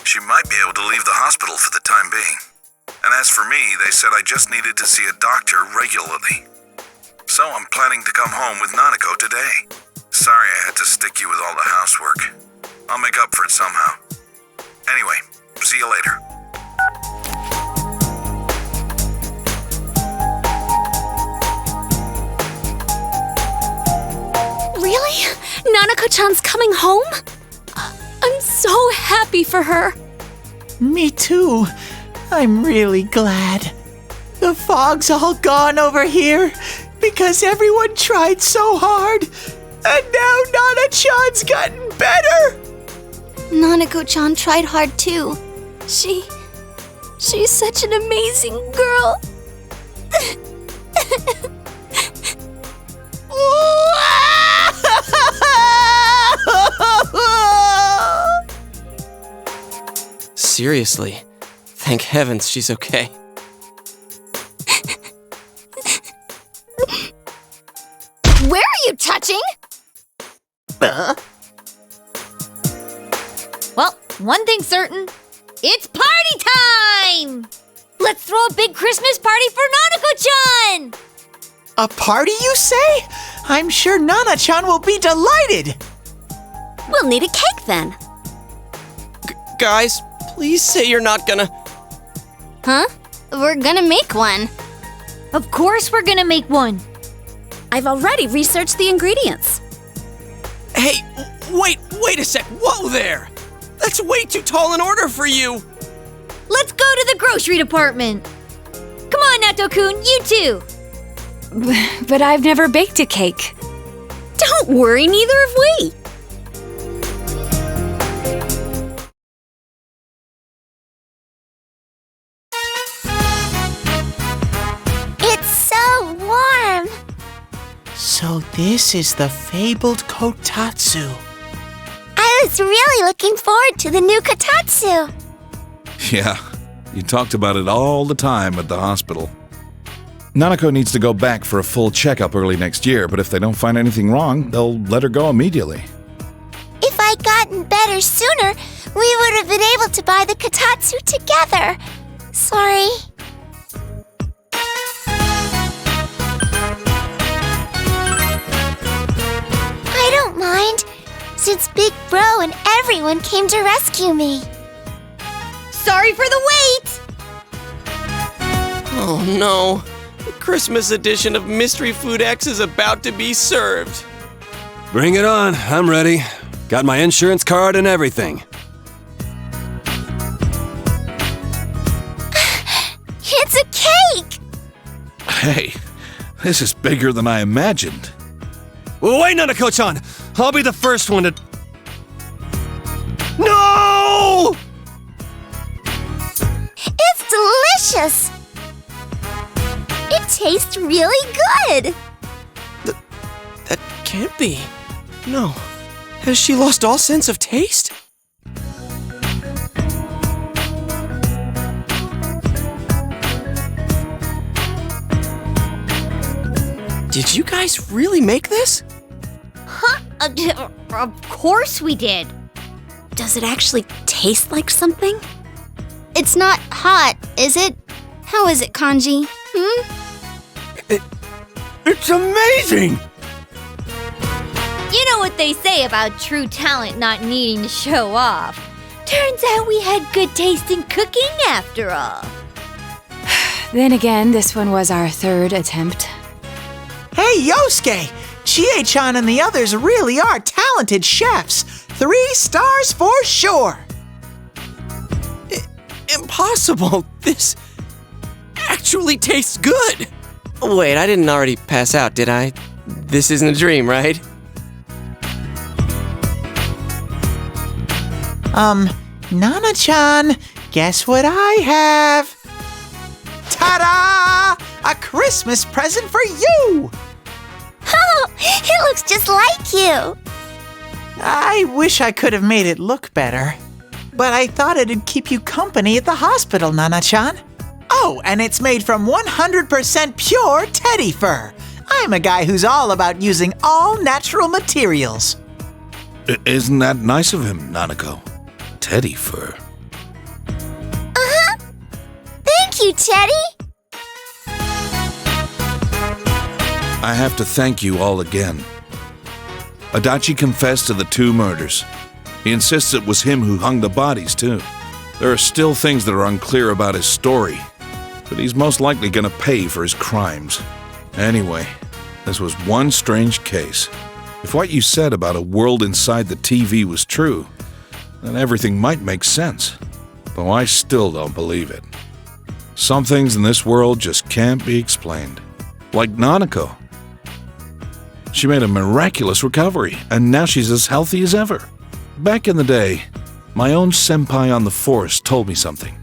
she might be able to leave the hospital for the time being. And as for me, they said I just needed to see a doctor regularly. So I'm planning to come home with Nanako today. Sorry I had to stick you with all the housework. I'll make up for it somehow. Anyway, see you later. Really? Nanako-chan's coming home? I'm so happy for her. Me too. I'm really glad. The fog's all gone over here because everyone tried so hard. And now Nana-chan's gotten better. Nanako-chan tried hard too. She's such an amazing girl. Seriously, thank heavens she's okay. Where are you touching? Well, one thing's certain. It's party time! Let's throw a big Christmas party for Nanako-chan! A party, you say? I'm sure Nana-chan will be delighted. We'll need a cake then. Guys, please say you're not gonna... Huh? We're gonna make one. Of course we're gonna make one. I've already researched the ingredients. Hey, wait a sec. Whoa there! That's way too tall an order for you! Let's go to the grocery department. Come on, Nato-kun, you too. But I've never baked a cake. Don't worry, neither have we. It's so warm. So this is the fabled kotatsu. I was really looking forward to the new kotatsu. Yeah, you talked about it all the time at the hospital. Nanako needs to go back for a full checkup early next year, but if they don't find anything wrong, they'll let her go immediately. If I'd gotten better sooner, we would have been able to buy the kotatsu together. Sorry. I don't mind, since Big Bro and everyone came to rescue me. Sorry for the wait! Oh no. The Christmas edition of Mystery Food X is about to be served. Bring it on, I'm ready. Got my insurance card and everything. It's a cake! Hey, this is bigger than I imagined. Well, wait, Nanako-chan! I'll be the first one to... No! It's delicious! It tastes really good! That can't be. No. Has she lost all sense of taste? Did you guys really make this? Huh? Of course we did. Does it actually taste like something? It's not hot, is it? How is it, Kanji? It's amazing! You know what they say about true talent not needing to show off. Turns out we had good taste in cooking after all. Then again, this one was our third attempt. Hey, Yosuke! Chie-chan and the others really are talented chefs. 3 stars for sure. Impossible! This actually tastes good! Wait, I didn't already pass out, did I? This isn't a dream, right? Nana-chan, guess what I have? Ta-da! A Christmas present for you! Oh, it looks just like you. I wish I could have made it look better. But I thought it'd keep you company at the hospital, Nana-chan. Oh, and it's made from 100% pure teddy fur. I'm a guy who's all about using all natural materials. Isn't that nice of him, Nanako? Teddy fur. Uh-huh. Thank you, Teddy. I have to thank you all again. Adachi confessed to the 2 murders. He insists it was him who hung the bodies, too. There are still things that are unclear about his story, but he's most likely gonna pay for his crimes. Anyway, this was one strange case. If what you said about a world inside the TV was true, then everything might make sense. Though I still don't believe it. Some things in this world just can't be explained. Like Nanako. She made a miraculous recovery, and now she's as healthy as ever. Back in the day, my own senpai on the force told me something.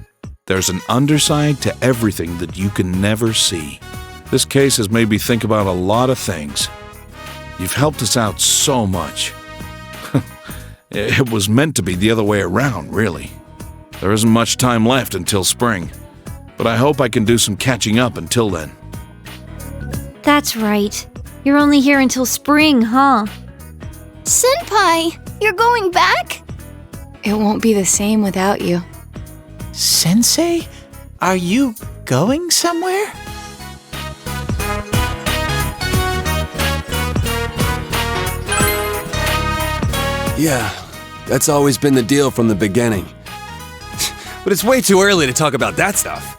There's an underside to everything that you can never see. This case has made me think about a lot of things. You've helped us out so much. It was meant to be the other way around, really. There isn't much time left until spring, but I hope I can do some catching up until then. That's right. You're only here until spring, huh? Senpai, you're going back? It won't be the same without you. Sensei, are you going somewhere? Yeah, that's always been the deal from the beginning. But it's way too early to talk about that stuff.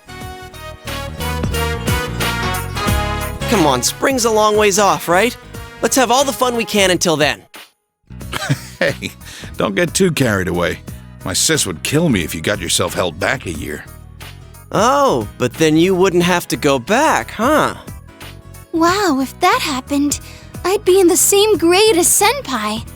Come on, spring's a long ways off, right? Let's have all the fun we can until then. Hey, don't get too carried away. My sis would kill me if you got yourself held back a year. Oh, but then you wouldn't have to go back, huh? Wow, if that happened, I'd be in the same grade as Senpai.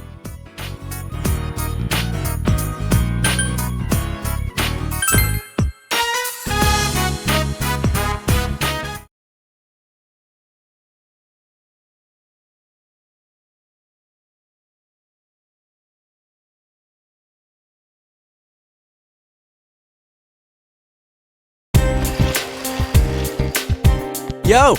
Yo!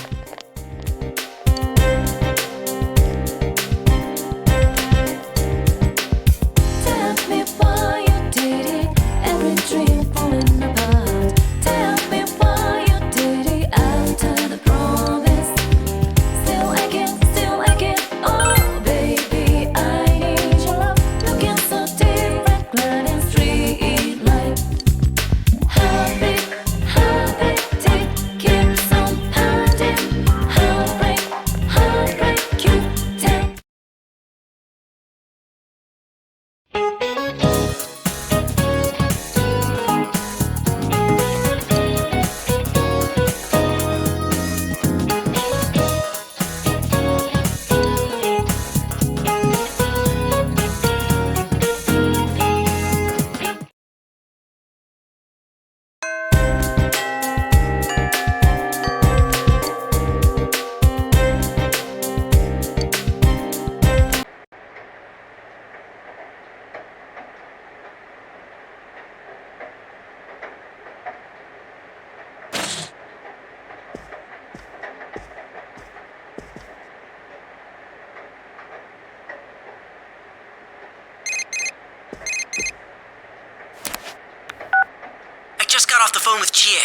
Off the phone with Chie.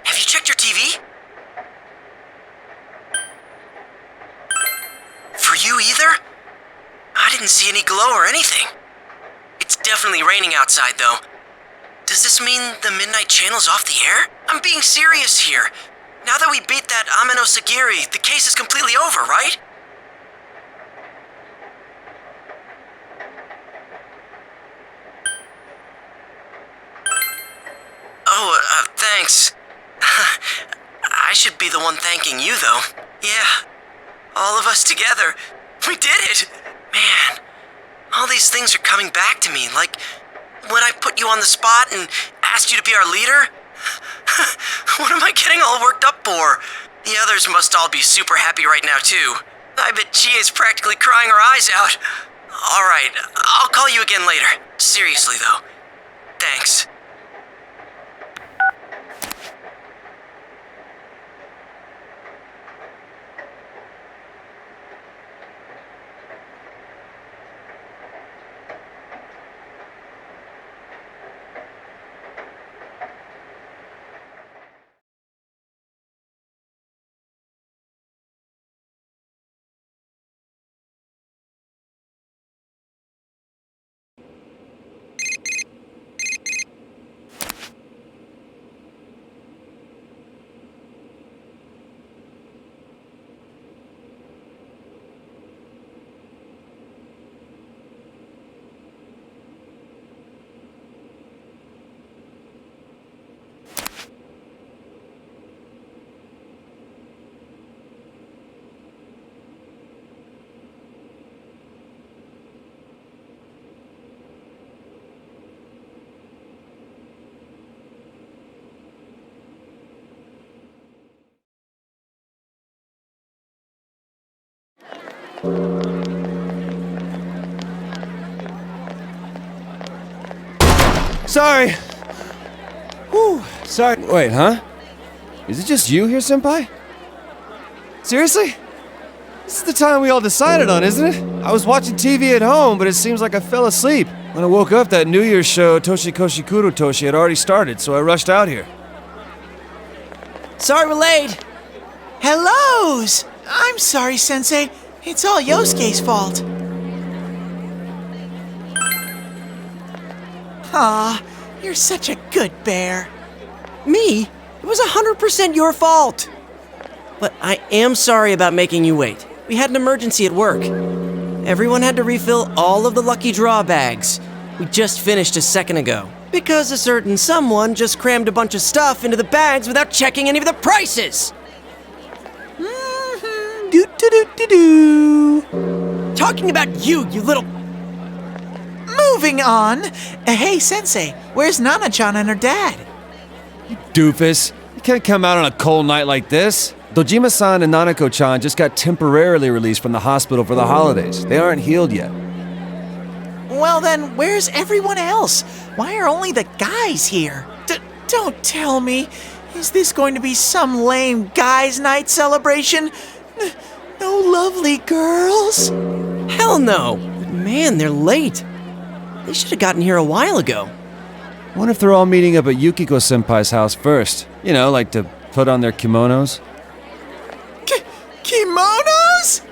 Have you checked your TV? For you either? I didn't see any glow or anything. It's definitely raining outside, though. Does this mean the Midnight Channel's off the air? I'm being serious here. Now that we beat that Ameno Sagiri, the case is completely over, right? Oh, thanks. I should be the one thanking you, though. Yeah, all of us together. We did it! Man, all these things are coming back to me, like when I put you on the spot and asked you to be our leader? What am I getting all worked up for? The others must all be super happy right now, too. I bet Chie is practically crying her eyes out. Alright, I'll call you again later. Seriously, though. Thanks. Sorry. Whew, sorry. Wait, huh? Is it just you here, Senpai? Seriously? This is the time we all decided on, isn't it? I was watching TV at home, but it seems like I fell asleep. When I woke up, that New Year's show, Toshikoshi Kurotoshi, had already started, so I rushed out here. Sorry we're late. Hellos! I'm sorry, Sensei. It's all Yosuke's fault. Aw, you're such a good bear. Me? It was 100% your fault. But I am sorry about making you wait. We had an emergency at work. Everyone had to refill all of the lucky draw bags. We just finished a second ago. Because a certain someone just crammed a bunch of stuff into the bags without checking any of the prices. Do-do-do-do-do. Talking about you little... Moving on. Hey, Sensei, where's Nana-chan and her dad? You doofus. You can't come out on a cold night like this. Dojima-san and Nanako-chan just got temporarily released from the hospital for the holidays. They aren't healed yet. Well then, where's everyone else? Why are only the guys here? Don't tell me. Is this going to be some lame guys' night celebration? No lovely girls? Hell no. But man, they're late. They should have gotten here a while ago. Wonder if they're all meeting up at Yukiko-senpai's house first. You know, like to put on their kimonos. Kimonos?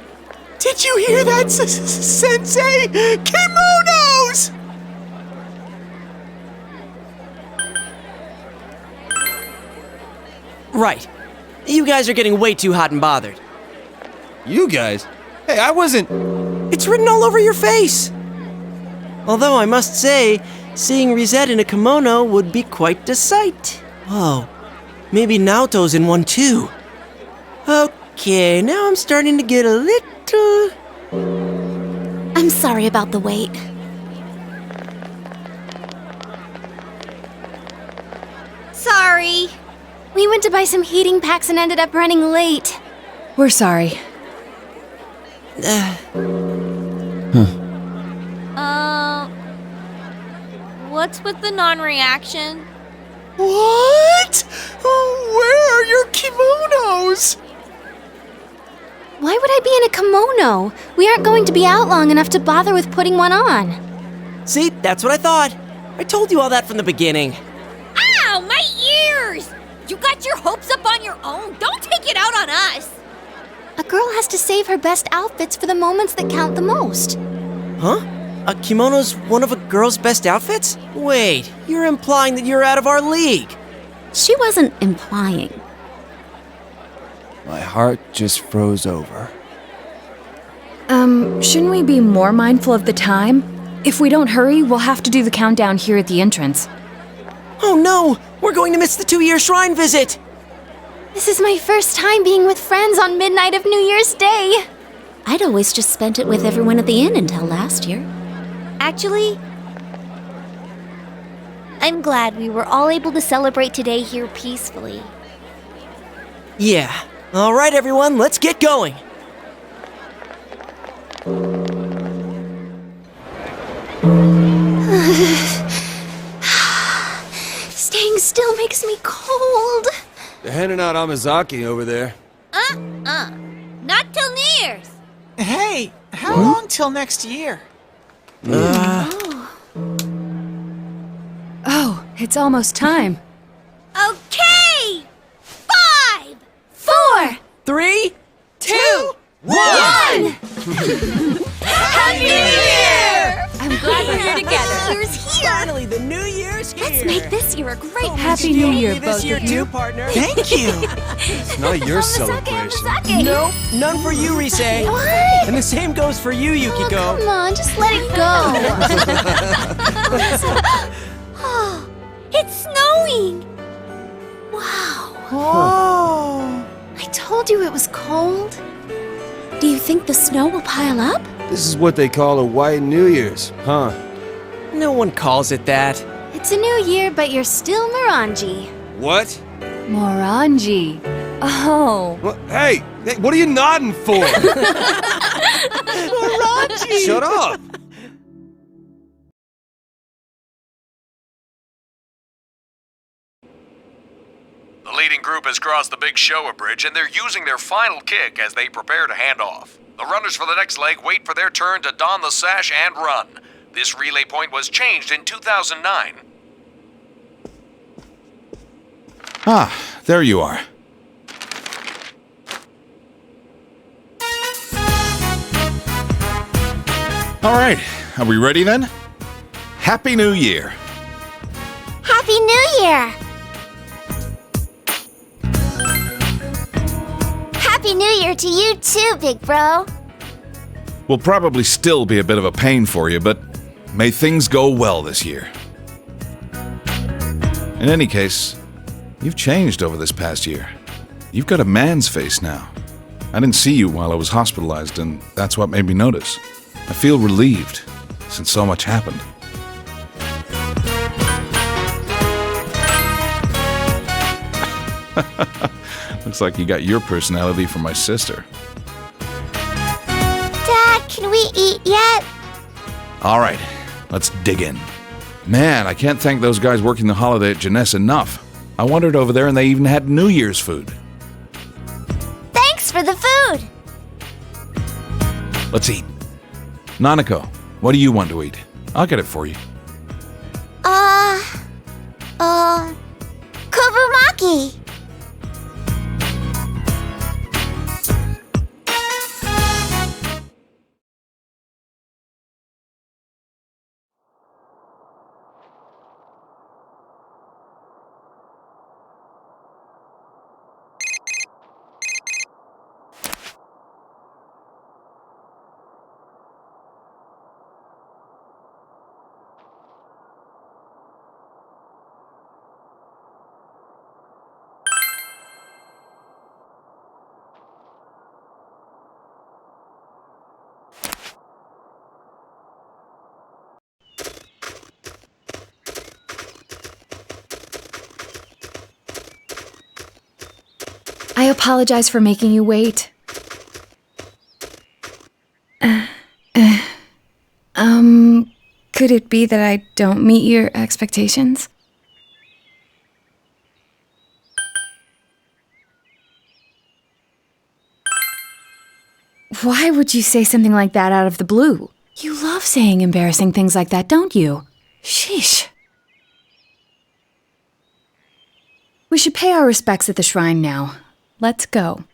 Did you hear that, Sensei? Kimonos! Right. You guys are getting way too hot and bothered. You guys? Hey, I wasn't... It's written all over your face. Although I must say, seeing Rizette in a kimono would be quite a sight. Whoa, maybe Naoto's in one too. Okay, now I'm starting to get a little... I'm sorry about the wait. Sorry. We went to buy some heating packs and ended up running late. We're sorry. What's with the non-reaction? What? Where are your kimonos? Why would I be in a kimono? We aren't going to be out long enough to bother with putting one on. See, that's what I thought. I told you all that from the beginning. Ow, my ears! You got your hopes up on your own. Don't take it out on us. A girl has to save her best outfits for the moments that count the most. Huh? A kimono's one of a girl's best outfits? Wait, you're implying that you're out of our league. She wasn't implying. My heart just froze over. Shouldn't we be more mindful of the time? If we don't hurry, we'll have to do the countdown here at the entrance. Oh no! We're going to miss the 2-year shrine visit! This is my first time being with friends on midnight of New Year's Day. I'd always just spent it with everyone at the inn until last year. Actually, I'm glad we were all able to celebrate today here peacefully. Yeah. All right, everyone, let's get going. Staying still makes me cold. They're handing out Amazaki over there. Not till New Year's. Hey, how long till next year? Oh, it's almost time. Okay! 5, 4, 3, 2, 1! Happy New Year! I'm glad we're here together. Year's here! Finally, the new year's here! let's make this year a great Happy New Year, this both year of you. too, partner. Thank you. It's not your celebration. Nope, none for you, Rise. What? And the same goes for you, Yukiko. Come on, just let it go. Oh, it's snowing! Wow. Oh. I told you it was cold. Do you think the snow will pile up? This is what they call a white New Year's, huh? No one calls it that. It's a new year, but you're still Morangi. What? Morangi. Oh. Hey, what are you nodding for? Morangi! Shut up! The leading group has crossed the Big Showa Bridge, and they're using their final kick as they prepare to hand off. The runners for the next leg wait for their turn to don the sash and run. This relay point was changed in 2009. Ah, there you are. All right, are we ready then? Happy New Year! Happy New Year! Happy New Year to you too, big bro. Will probably still be a bit of a pain for you, but may things go well this year. In any case, you've changed over this past year. You've got a man's face now. I didn't see you while I was hospitalized, and that's what made me notice. I feel relieved, since so much happened. Looks like you got your personality from my sister. Dad, can we eat yet? All right, let's dig in. Man, I can't thank those guys working the holiday at Jeunesse enough. I wandered over there and they even had New Year's food. Thanks for the food. Let's eat. Nanako, what do you want to eat? I'll get it for you. Kobumaki. I apologize for making you wait. Could it be that I don't meet your expectations? Why would you say something like that out of the blue? You love saying embarrassing things like that, don't you? Sheesh. We should pay our respects at the shrine now. Let's go.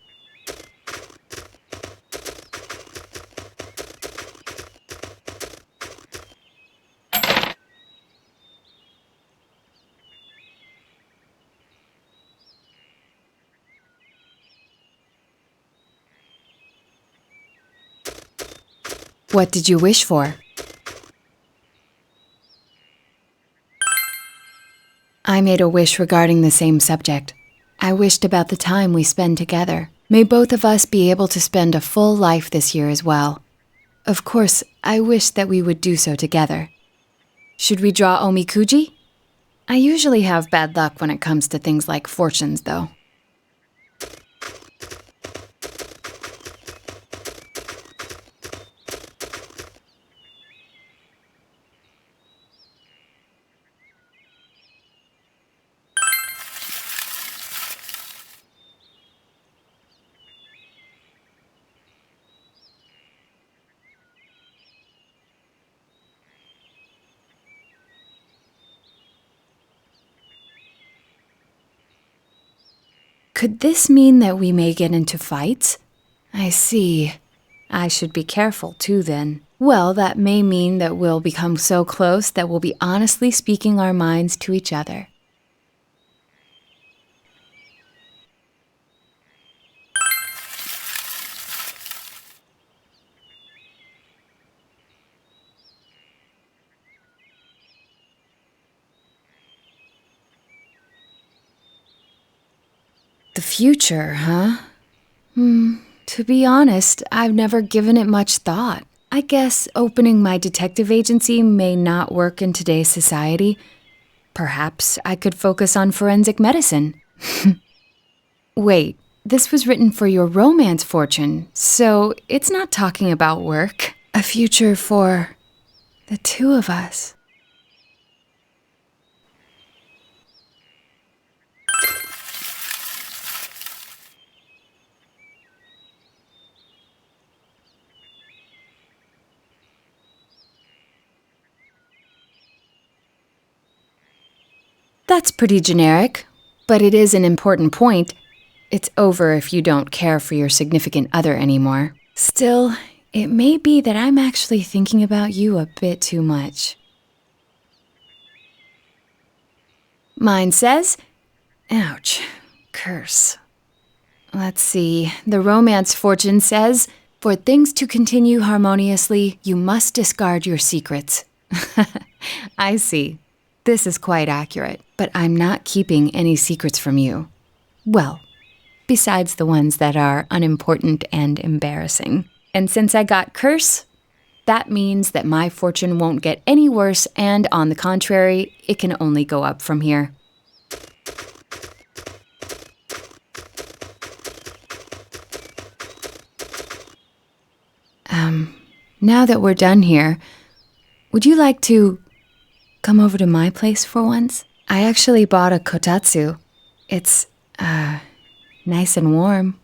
What did you wish for? I made a wish regarding the same subject. I wished about the time we spend together. May both of us be able to spend a full life this year as well. Of course, I wished that we would do so together. Should we draw omikuji? I usually have bad luck when it comes to things like fortunes, though. Could this mean that we may get into fights? I see. I should be careful too then. Well, that may mean that we'll become so close that we'll be honestly speaking our minds to each other. The future, huh? To be honest, I've never given it much thought. I guess opening my detective agency may not work in today's society. Perhaps I could focus on forensic medicine. Wait, this was written for your romance fortune, so it's not talking about work. A future for the two of us. That's pretty generic, but it is an important point. It's over if you don't care for your significant other anymore. Still, it may be that I'm actually thinking about you a bit too much. Mine says, ouch, curse. Let's see, the romance fortune says, for things to continue harmoniously, you must discard your secrets. I see. This is quite accurate, but I'm not keeping any secrets from you. Well, besides the ones that are unimportant and embarrassing. And since I got curse, that means that my fortune won't get any worse, and on the contrary, it can only go up from here. Now that we're done here, would you like to come over to my place for once? I actually bought a kotatsu. It's, nice and warm.